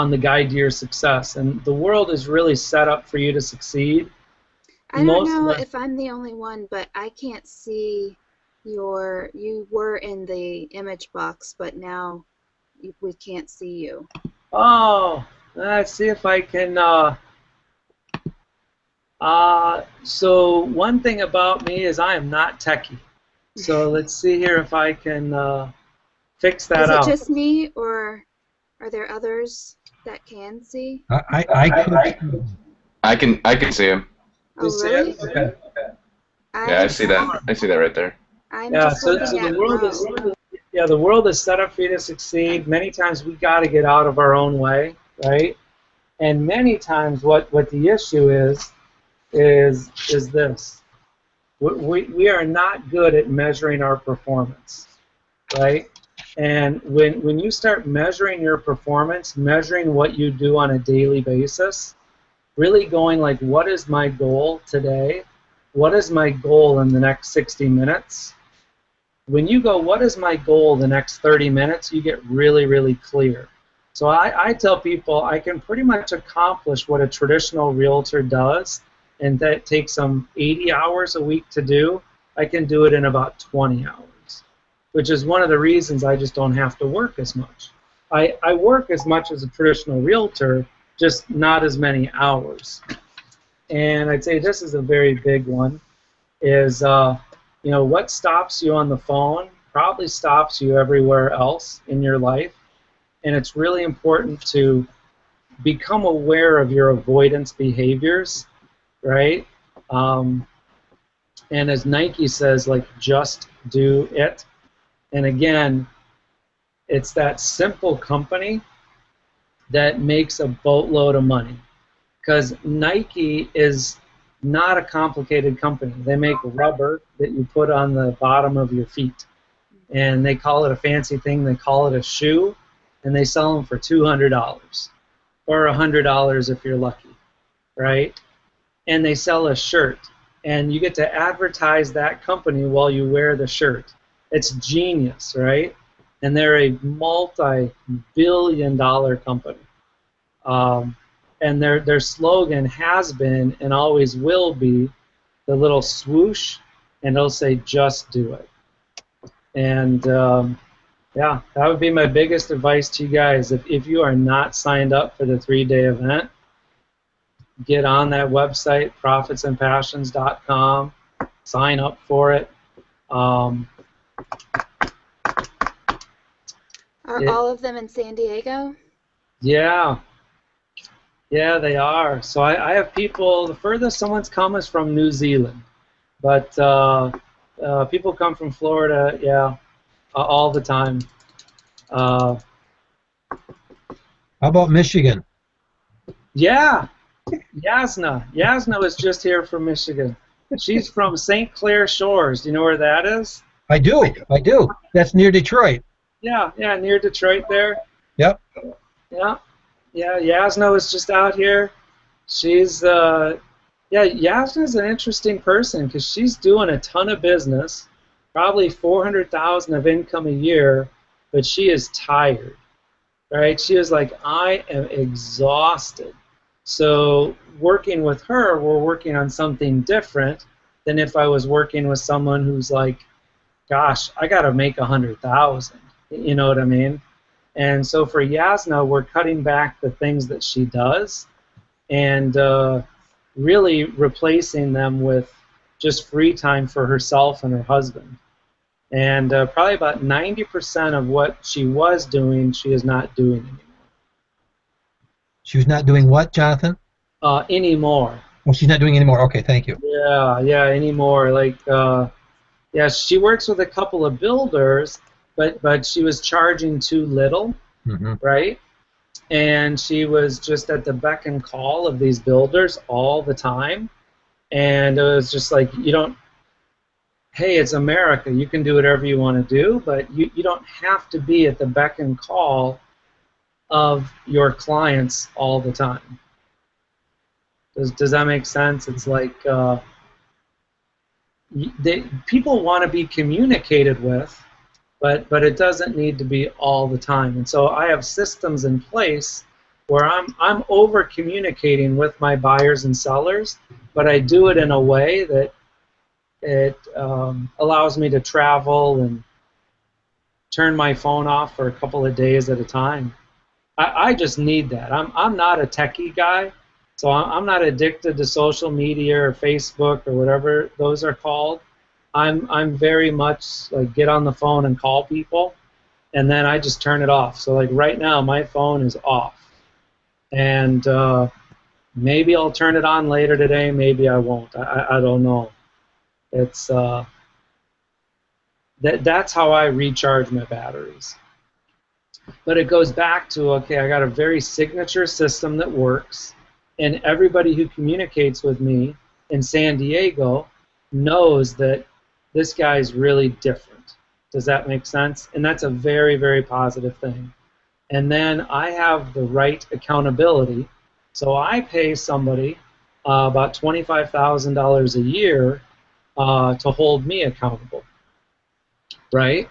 the guide to your success. And the world is really set up for you to succeed. I don't know if I'm the only one, but I can't see you were in the image box, but now we can't see you. Oh, let's see if I can. So one thing about me is I am not techie. So let's see here if I can fix that out. Is it just me, or are there others that can see? I can see him. Oh, really? Okay. Yeah, I see that. I see that right there. So the world is set up for you to succeed. Many times we got to get out of our own way, right? And many times what the issue is this. We are not good at measuring our performance, right? And when you start measuring your performance, measuring what you do on a daily basis, really going like, what is my goal today? What is my goal in the next 60 minutes? When you go, what is my goal the next 30 minutes, you get really, really clear. So I tell people I can pretty much accomplish what a traditional realtor does, and that takes them 80 hours a week to do. I can do it in about 20 hours, which is one of the reasons I just don't have to work as much. I work as much as a traditional realtor, just not as many hours. And I'd say this is a very big one, is what stops you on the phone probably stops you everywhere else in your life. And it's really important to become aware of your avoidance behaviors, right? And as Nike says, just do it. And again, it's that simple company that makes a boatload of money. Because Nike is not a complicated company. They make rubber that you put on the bottom of your feet. And they call it a fancy thing. They call it a shoe. And they sell them for $200 or $100 if you're lucky, right? And they sell a shirt. And you get to advertise that company while you wear the shirt. It's genius, right? And they're a multi-billion-dollar company. And their slogan has been and always will be the little swoosh, and it'll say, just do it. And yeah, that would be my biggest advice to you guys. If you are not signed up for the 3-day event, get on that website, profitsandpassions.com, sign up for it. Are all of them in San Diego? Yeah. Yeah, they are. So I have people, the furthest someone's come is from New Zealand. But people come from Florida, yeah, all the time. How about Michigan? Yeah, Yasna. Yasna was just here from Michigan. She's from St. Clair Shores. Do you know where that is? I do. That's near Detroit. Yeah, near Detroit there. Yep. Yeah, Yasna was just out here. She's, Yasna's an interesting person because she's doing a ton of business, probably $400,000 of income a year, but she is tired, right? She is like, I am exhausted. So working with her, we're working on something different than if I was working with someone who's like, gosh, I got to make 100,000. You know what I mean? And so for Yasna, we're cutting back the things that she does and really replacing them with just free time for herself and her husband. And probably about 90% of what she was doing, she is not doing anymore. She was not doing what, Jonathan? Anymore. Oh, she's not doing anymore. Okay, thank you. Yeah, anymore. Like, yeah, she works with a couple of builders, but she was charging too little, right? And she was just at the beck and call of these builders all the time. And it was just like, you don't, hey, it's America. You can do whatever you want to do, but you don't have to be at the beck and call of your clients all the time. Does that make sense? It's like people want to be communicated with, but it doesn't need to be all the time. And so I have systems in place where I'm over communicating with my buyers and sellers, but I do it in a way that it allows me to travel and turn my phone off for a couple of days at a time. I just need that. I'm not a techie guy, so I'm not addicted to social media or Facebook or whatever those are called. I'm very much like get on the phone and call people, and then I just turn it off. So like right now, my phone is off, and maybe I'll turn it on later today. Maybe I won't. I don't know. It's that's how I recharge my batteries. But it goes back to, okay, I got a very signature system that works, and everybody who communicates with me in San Diego knows that this guy's really different. Does that make sense? And that's a very, very positive thing. And then I have the right accountability. So I pay somebody about $25,000 a year to hold me accountable, right?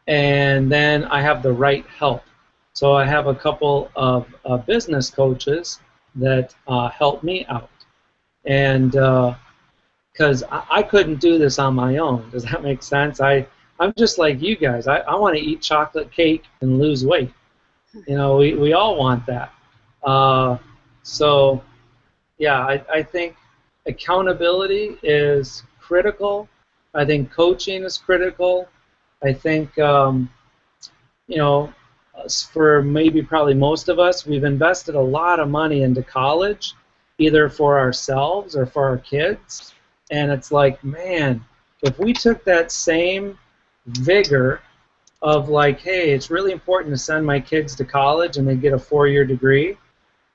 And then I have the right help. So I have a couple of business coaches that help me out. And because I couldn't do this on my own. Does that make sense? I'm just like you guys. I want to eat chocolate cake and lose weight. You know, we all want that. So, yeah, I think accountability is critical. I think coaching is critical. I think, you know, for maybe probably most of us, we've invested a lot of money into college, either for ourselves or for our kids. And it's like, man, if we took that same vigor of like, hey, it's really important to send my kids to college and they get a 4-year degree,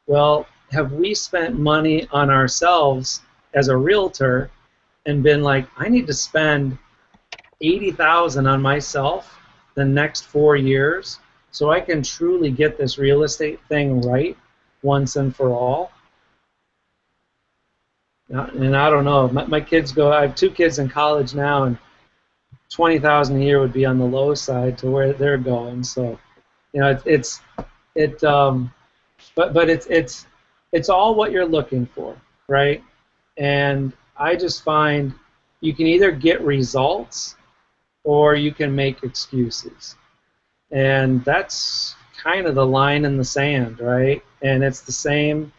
well, have we spent money on ourselves as a realtor and been like, I need to spend $80,000 on myself the next 4 years so I can truly get this real estate thing right once and for all? And I don't know. My kids go. I have 2 kids in college now, and $20,000 a year would be on the low side to where they're going. So, you know, but it's all what you're looking for, right? And I just find you can either get results or you can make excuses. And that's kind of the line in the sand, right? And it's the same.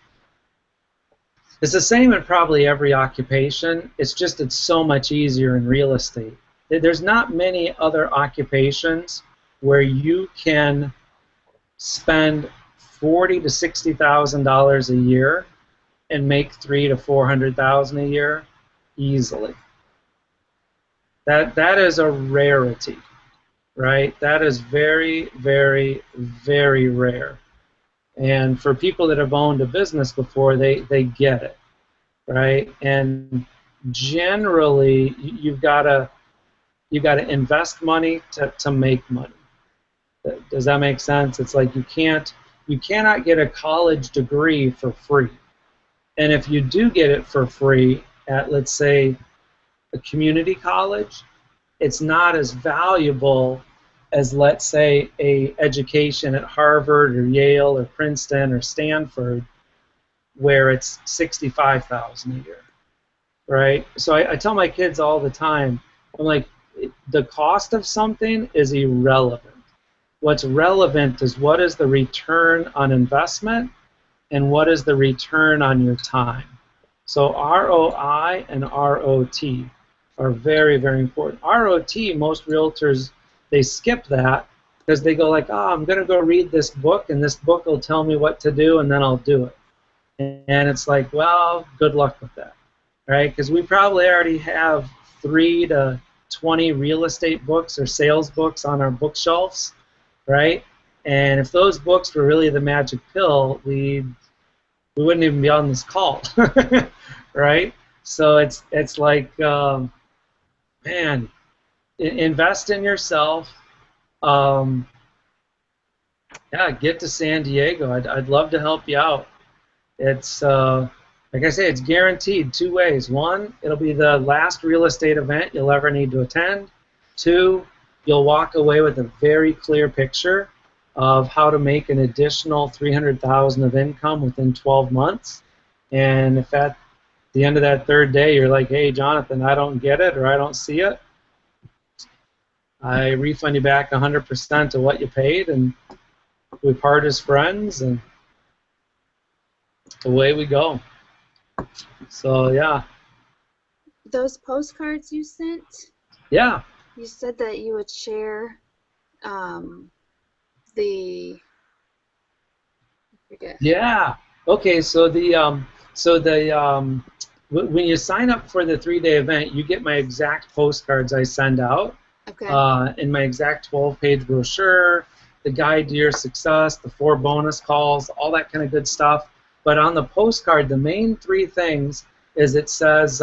It's the same in probably every occupation. It's just it's so much easier in real estate. There's not many other occupations where you can spend $40,000 to $60,000 a year and make $300,000 to $400,000 a year easily. That is a rarity, right? That is very, very, very rare. And for people that have owned a business before, they get it, right? And generally, you've got to invest money to make money. Does that make sense? It's like you cannot get a college degree for free. And if you do get it for free at, let's say, a community college, it's not as valuable as, let's say, a education at Harvard or Yale or Princeton or Stanford, where it's $65,000 a year, right? So I tell my kids all the time, I'm like, the cost of something is irrelevant. What's relevant is what is the return on investment and what is the return on your time. So ROI and ROT are very, very important. ROT, most realtors, they skip that because they go like, oh, I'm going to go read this book, and this book will tell me what to do, and then I'll do it. And it's like, well, good luck with that, right? Because we probably already have 3 to 20 real estate books or sales books on our bookshelves, right? And if those books were really the magic pill, we wouldn't even be on this call, right? So it's like, man, invest in yourself. Yeah, get to San Diego. I'd love to help you out. It's like I say, it's guaranteed 2 ways. 1, it'll be the last real estate event you'll ever need to attend. 2, you'll walk away with a very clear picture of how to make an additional $300,000 of income within 12 months. And if at the end of that 3rd day you're like, hey, Jonathan, I don't get it or I don't see it, I refund you back 100% of what you paid, and we part as friends, and away we go. So, yeah. Those postcards you sent? Yeah. You said that you would share the... I forget. Yeah. Okay, so when you sign up for the 3-day event, you get my exact postcards I send out. Okay. In my exact 12-page brochure, the guide to your success, the 4 bonus calls, all that kind of good stuff. But on the postcard, the main 3 things is it says,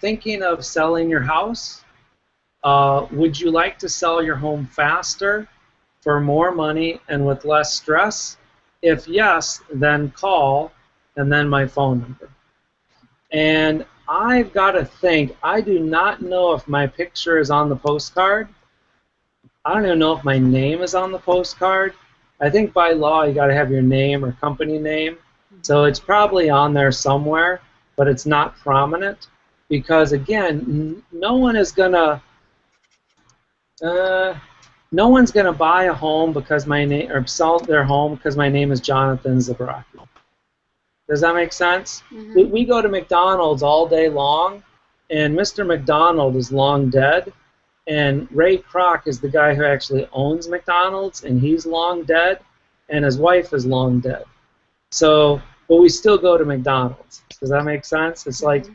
thinking of selling your house? Would you like to sell your home faster, for more money, and with less stress? If yes, then call, and then my phone number. And I've got to think, I do not know if my picture is on the postcard. I don't even know if my name is on the postcard. I think by law you got to have your name or company name. So it's probably on there somewhere, but it's not prominent because, again, no one is gonna buy a home because my name, or sell their home because my name is Jonathan Zabraki. Does that make sense? Mm-hmm. We go to McDonald's all day long, and Mr. McDonald is long dead, and Ray Kroc is the guy who actually owns McDonald's, and he's long dead, and his wife is long dead. So, but we still go to McDonald's. Does that make sense? It's like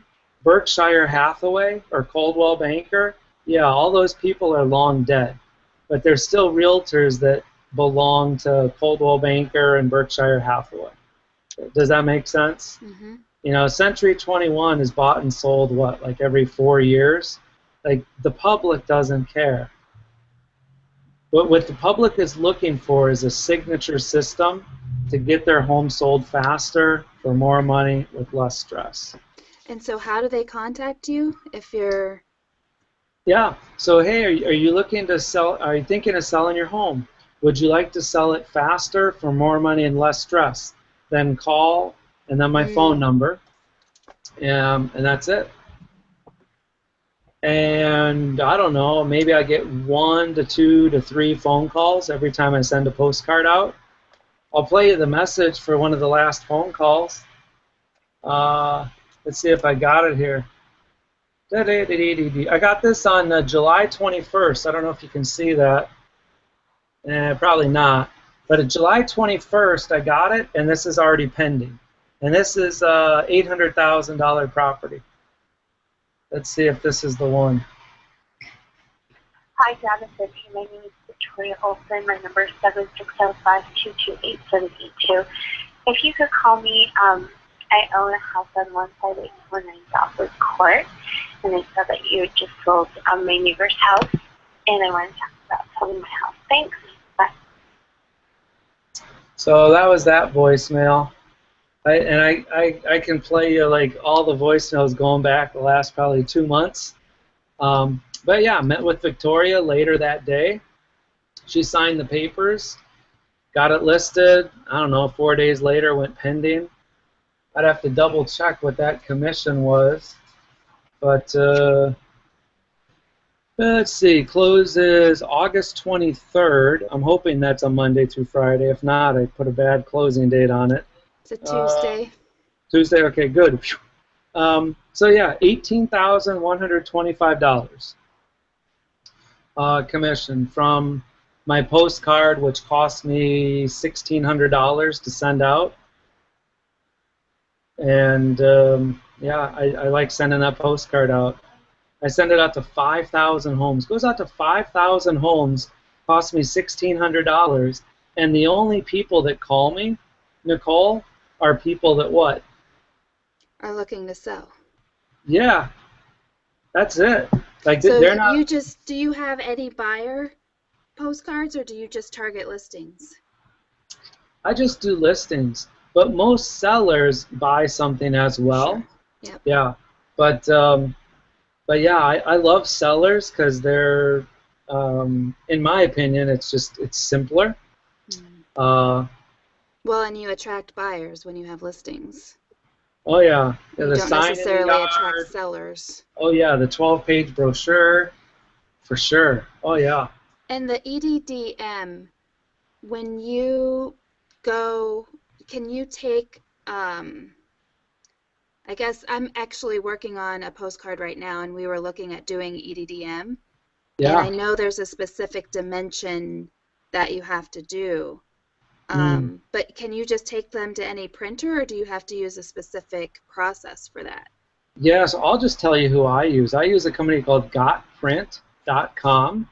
Berkshire Hathaway or Coldwell Banker. Yeah, all those people are long dead, but there's still realtors that belong to Coldwell Banker and Berkshire Hathaway. Does that make sense? Mm-hmm. You know, Century 21 is bought and sold, what, like every 4 years? Like, the public doesn't care. But what the public is looking for is a signature system to get their home sold faster, for more money, with less stress. And so how do they contact you if you're... Yeah, so hey, are you looking to sell, are you thinking of selling your home? Would you like to sell it faster, for more money, and less stress? Then call, and then my phone number, and that's it. And I don't know, maybe I get 1 to 2 to 3 phone calls every time I send a postcard out. I'll play you the message for one of the last phone calls. Let's see if I got it here. I got this on July 21st. I don't know if you can see that. Probably not. But July 21st, I got it, and this is already pending. And this is $800,000 property. Let's see if this is the one. Hi, Jonathan. My name is Victoria Olson. My number is 76052287882. If you could call me, I own a house on 15849 Southwood Court, and I saw that you just sold my neighbor's house, and I want to talk about selling my house. Thanks. Bye. So that was that voicemail. I can play you like all the voicemails going back the last probably 2 months. But yeah, I met with Victoria later that day. She signed the papers, got it listed. I don't know, 4 days later went pending. I'd have to double check what that commission was. But let's see, closes August 23rd. I'm hoping that's a Monday through Friday. If not, I put a bad closing date on it. It's a Tuesday. Tuesday, okay, good. So yeah, $18,125 commission from my postcard, which cost me $1,600 to send out. And yeah, I like sending that postcard out. I send it out to 5,000 homes. Goes out to 5,000 homes, costs me $1,600, and the only people that call me, Nicole, are people that what? Are looking to sell. Yeah, that's it. Like so they're not. Do you have any buyer postcards, or do you just target listings? I just do listings, but most sellers buy something as well. Sure. Yep. Yeah, but yeah, I love sellers because they're, in my opinion, it's simpler. Well, and you attract buyers when you have listings. Oh yeah, you the don't sign necessarily in the yard. attract sellers. Oh yeah, the 12-page brochure, for sure. Oh yeah. And the EDDM, when you go, can you take? I guess I'm actually working on a postcard right now, and we were looking at doing EDDM. Yeah. And I know there's a specific dimension that you have to do. But can you just take them to any printer, or do you have to use a specific process for that? Yeah, so I'll just tell you who I use. I use a company called gotprint.com,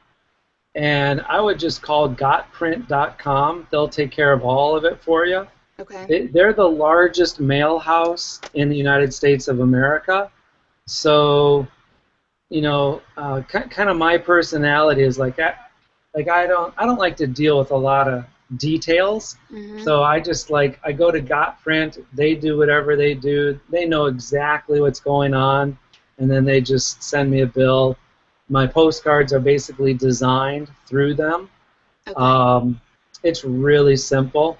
and I would just call gotprint.com. They'll take care of all of it for you. Okay. They're the largest mail house in the United States of America. So, you know, kind of my personality is like I don't like to deal with a lot of details. So I just I go to Gotprint, they do whatever they do, they know exactly what's going on, and then they just send me a bill. My postcards are basically designed through them. Okay. It's really simple,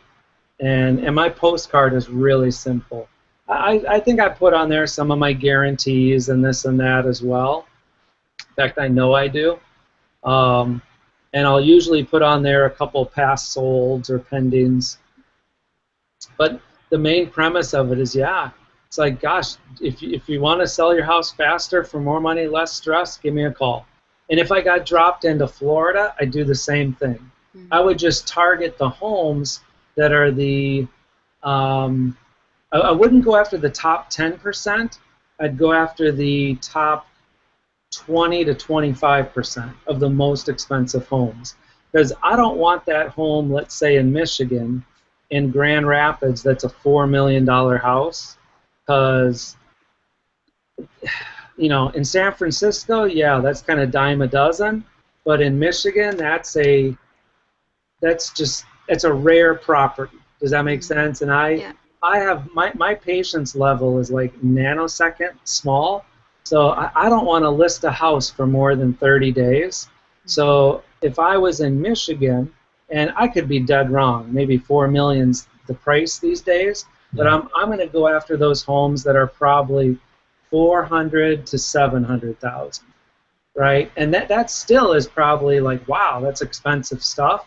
and my postcard is really simple. I think I put on there some of my guarantees and this and that as well. In fact, I know I do. And I'll usually put on there a couple past solds or pendings. But the main premise of it is, yeah, it's like, gosh, if you want to sell your house faster for more money, less stress, give me a call. And if I got dropped into Florida, I do the same thing. I would just target the homes that are the, I wouldn't go after the top 10%. I'd go after the top 20 to 25% of the most expensive homes, because I don't want that home, let's say in Michigan, in Grand Rapids, that's a $4 million house, because you know, in San Francisco, yeah, that's kind of dime a dozen, but in Michigan, it's a rare property. Does that make sense? And I have my patience level is like nanosecond small. So I don't want to list a house for more than 30 days. So if I was in Michigan, and I could be dead wrong, maybe $4 million's the price these days, but I'm going to go after those homes that are probably 400 to 700,000, right? And that still is probably like, wow, that's expensive stuff,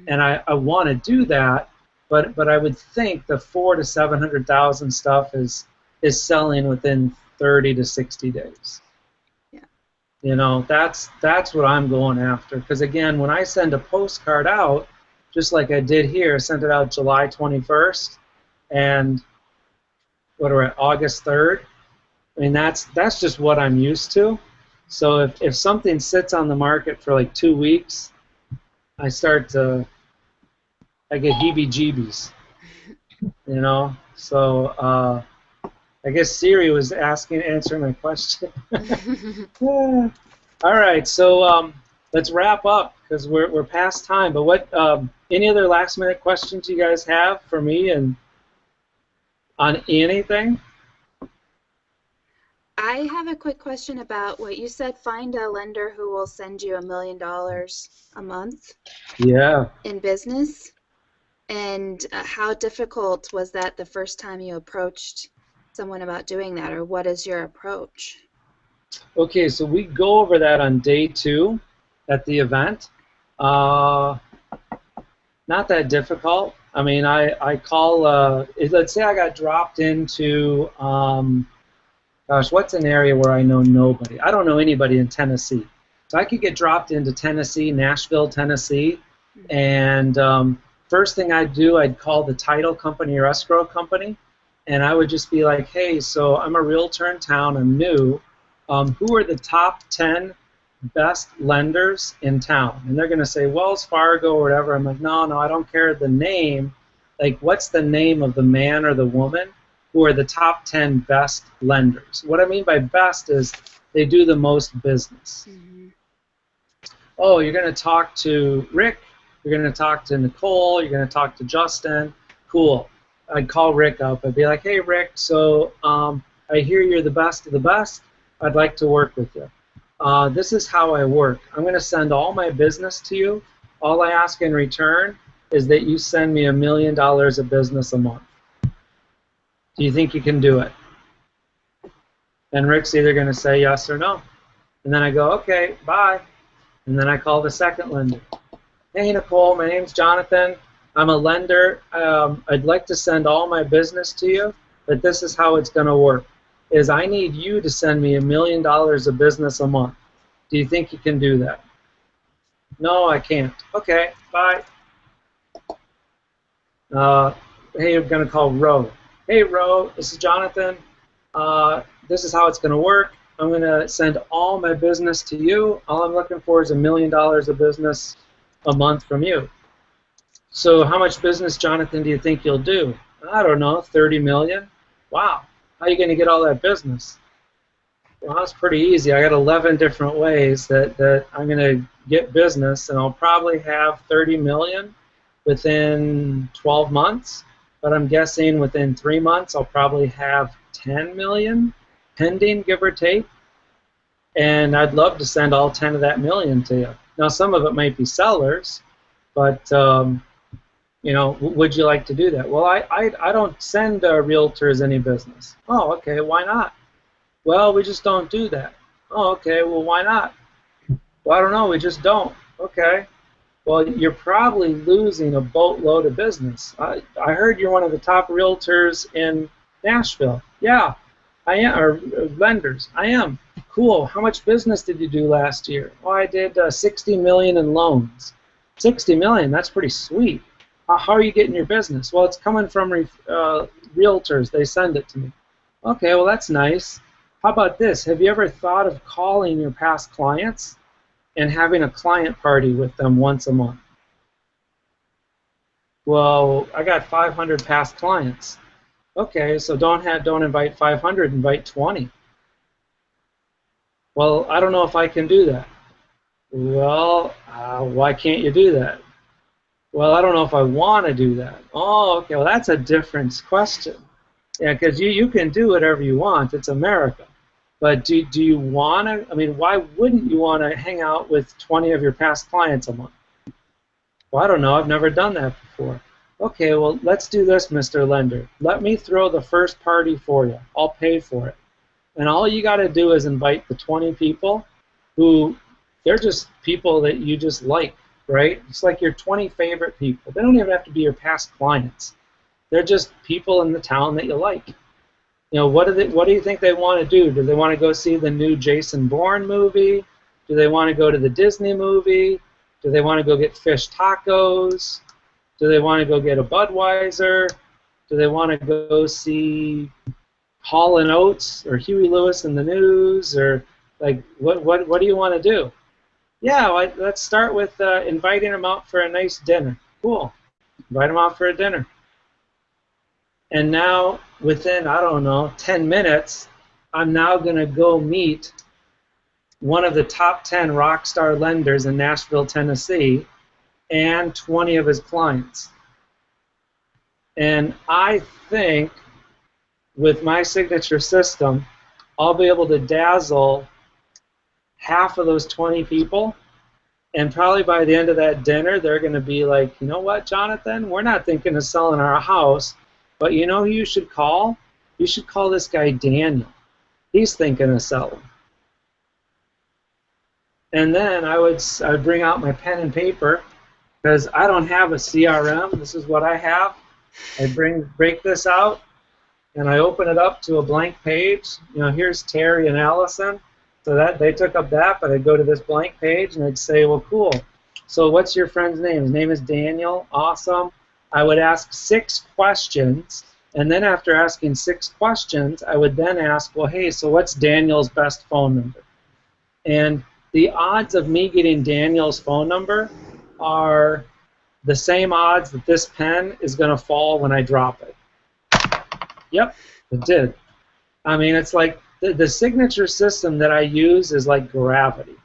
and I want to do that, but I would think the 400 to 700,000 stuff is selling within 30 to 60 days. Yeah. You know, that's what I'm going after. Because again, when I send a postcard out, just like I did here, I sent it out July 21st, and what are we, August 3rd? I mean, that's just what I'm used to. So if something sits on the market for like 2 weeks, I get heebie-jeebies, you know. So I guess Siri was answering my question. Yeah. All right, so let's wrap up because we're past time. But what any other last-minute questions you guys have for me and on anything? I have a quick question about what you said. Find a lender who will send you $1 million a month. Yeah. In business. And how difficult was that the first time you approached someone about doing that, or what is your approach? Okay, so we go over that on day 2 at the event. Not that difficult. I mean, I call, let's say I got dropped into, gosh, what's an area where I know nobody? I don't know anybody in Tennessee. So I could get dropped into Tennessee, Nashville, Tennessee, and first thing I'd do, I'd call the title company or escrow company, and I would just be like, hey, so I'm a realtor in town, I'm new. Who are the top 10 best lenders in town? And they're going to say Wells Fargo or whatever. I'm like, no, I don't care the name. Like, what's the name of the man or the woman who are the top 10 best lenders? What I mean by best is they do the most business. Mm-hmm. Oh, you're going to talk to Rick. You're going to talk to Nicole. You're going to talk to Justin. Cool. I'd call Rick up. I'd be like, hey, Rick, so I hear you're the best of the best. I'd like to work with you. This is how I work. I'm going to send all my business to you. All I ask in return is that you send me $1 million of business a month. Do you think you can do it? And Rick's either going to say yes or no. And then I go, okay, bye. And then I call the second lender. Hey, Nicole, my name's Jonathan. I'm a lender. I'd like to send all my business to you, but this is how it's going to work. Is I need you to send me $1 million of business a month. Do you think you can do that? No, I can't. Okay, bye. Hey, I'm going to call Ro. Hey, Ro, this is Jonathan. This is how it's going to work. I'm going to send all my business to you. All I'm looking for is $1 million of business a month from you. So how much business, Jonathan, do you think you'll do? I don't know, 30 million? Wow. How are you going to get all that business? Well, that's pretty easy. I got 11 different ways that I'm going to get business, and I'll probably have 30 million within 12 months, but I'm guessing within 3 months I'll probably have 10 million pending, give or take, and I'd love to send all 10 of that million to you. Now, some of it might be sellers, but you know, would you like to do that? Well, I don't send realtors any business. Oh, okay, why not? Well, we just don't do that. Oh, okay, well, why not? Well, I don't know, we just don't. Okay. Well, you're probably losing a boatload of business. I heard you're one of the top realtors in Nashville. Yeah, I am, or lenders. I am. Cool. How much business did you do last year? Oh, I did 60 million in loans. 60 million, that's pretty sweet. How are you getting your business? Well, it's coming from realtors. They send it to me. Okay, well, that's nice. How about this? Have you ever thought of calling your past clients and having a client party with them once a month? Well, I got 500 past clients. Okay, so don't invite 500, invite 20. Well, I don't know if I can do that. Well, why can't you do that? Well, I don't know if I want to do that. Oh, okay, well, that's a different question. Yeah, because you can do whatever you want. It's America. But do you want to, I mean, why wouldn't you want to hang out with 20 of your past clients a month? Well, I don't know. I've never done that before. Okay, well, let's do this, Mr. Lender. Let me throw the first party for you. I'll pay for it. And all you got to do is invite the 20 people who, they're just people that you just like. Right? It's like your 20 favorite people. They don't even have to be your past clients. They're just people in the town that you like. You know, what do you think they want to do? Do they want to go see the new Jason Bourne movie? Do they want to go to the Disney movie? Do they want to go get fish tacos? Do they want to go get a Budweiser? Do they want to go see Hall & Oates or Huey Lewis in the News? Or Like, what do you want to do? Yeah, well, let's start with inviting them out for a nice dinner. Cool. Invite them out for a dinner. And now, within, I don't know, 10 minutes, I'm now going to go meet one of the top 10 rock star lenders in Nashville, Tennessee, and 20 of his clients. And I think with my signature system, I'll be able to dazzle half of those 20 people, and probably by the end of that dinner, they're going to be like, you know what, Jonathan, we're not thinking of selling our house, but you know who you should call? You should call this guy Daniel. He's thinking of selling. And then I would bring out my pen and paper, because I don't have a CRM. This is what I have. I break this out, and I open it up to a blank page. You know, here's Terry and Allison. So that they took up that, but I'd go to this blank page, and I'd say, well, cool. So what's your friend's name? His name is Daniel. Awesome. I would ask 6 questions, and then after asking 6 questions, I would then ask, well, hey, so what's Daniel's best phone number? And the odds of me getting Daniel's phone number are the same odds that this pen is going to fall when I drop it. Yep, it did. I mean, it's like the signature system that I use is like gravity.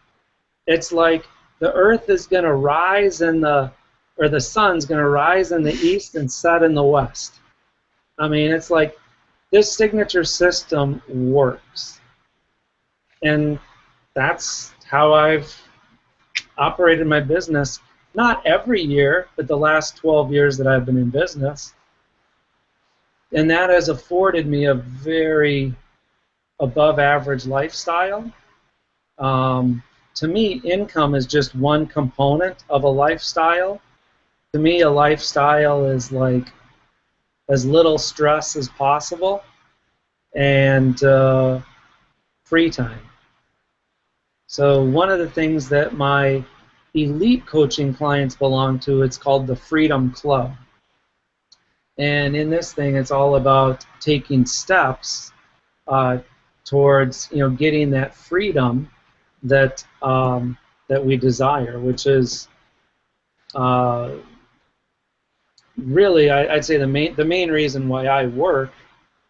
It's like the Earth is going to rise or the sun's going to rise in the east and set in the west. I mean, it's like this signature system works. And that's how I've operated my business, not every year, but the last 12 years that I've been in business. And that has afforded me a very above average lifestyle. To me, income is just one component of a lifestyle. To me, a lifestyle is like as little stress as possible and free time. So one of the things that my elite coaching clients belong to, it's called the Freedom Club. And in this thing, it's all about taking steps towards, you know, getting that freedom that that we desire, which is really, I'd say the main reason why I work,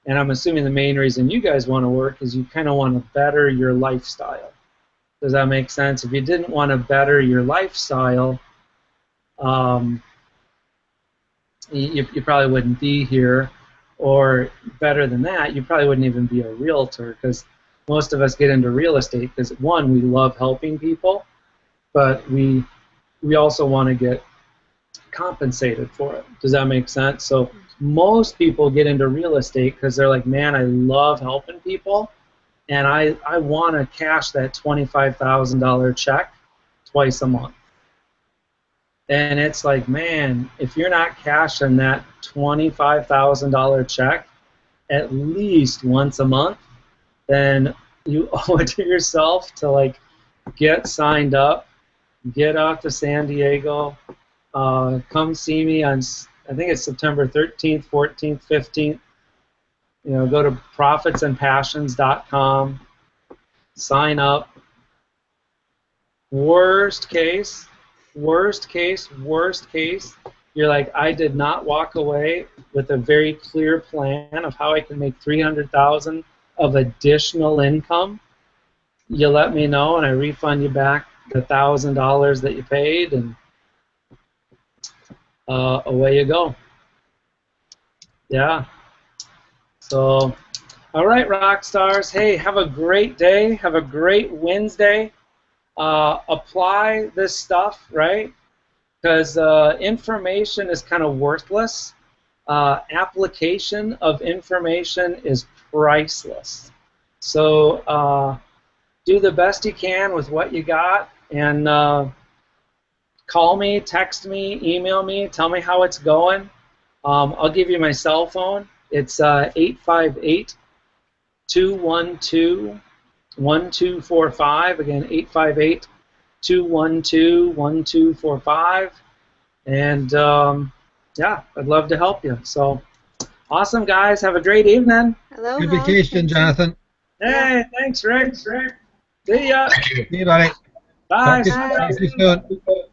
and I'm assuming the main reason you guys want to work, is you kind of want to better your lifestyle. Does that make sense? If you didn't want to better your lifestyle, you probably wouldn't be here. Or better than that, you probably wouldn't even be a realtor, because most of us get into real estate because, one, we love helping people, but we also want to get compensated for it. Does that make sense? So most people get into real estate because they're like, man, I love helping people, and I want to cash that $25,000 check twice a month. And it's like, man, if you're not cashing that $25,000 check at least once a month, then you owe it to yourself to like get signed up, get out to San Diego, come see me on, I think it's September 13th, 14th, 15th. You know, go to profitsandpassions.com, sign up. Worst case, you're like, I did not walk away with a very clear plan of how I can make $300,000 of additional income. You let me know, and I refund you back the $1,000 that you paid, and away you go. Yeah. So, all right, rock stars. Hey, have a great day. Have a great Wednesday. Apply this stuff, right? Because information is kind of worthless. Application of information is priceless. So do the best you can with what you got, and call me, text me, email me, tell me how it's going. I'll give you my cell phone. It's 858-212-1245. Again, 858-212-1245. And yeah, I'd love to help you. So awesome, guys. Have a great evening. Hello. Good vacation, Jonathan. Hey, thanks, Rick. See ya. Thank you. See you, buddy. Bye. Talk to you soon.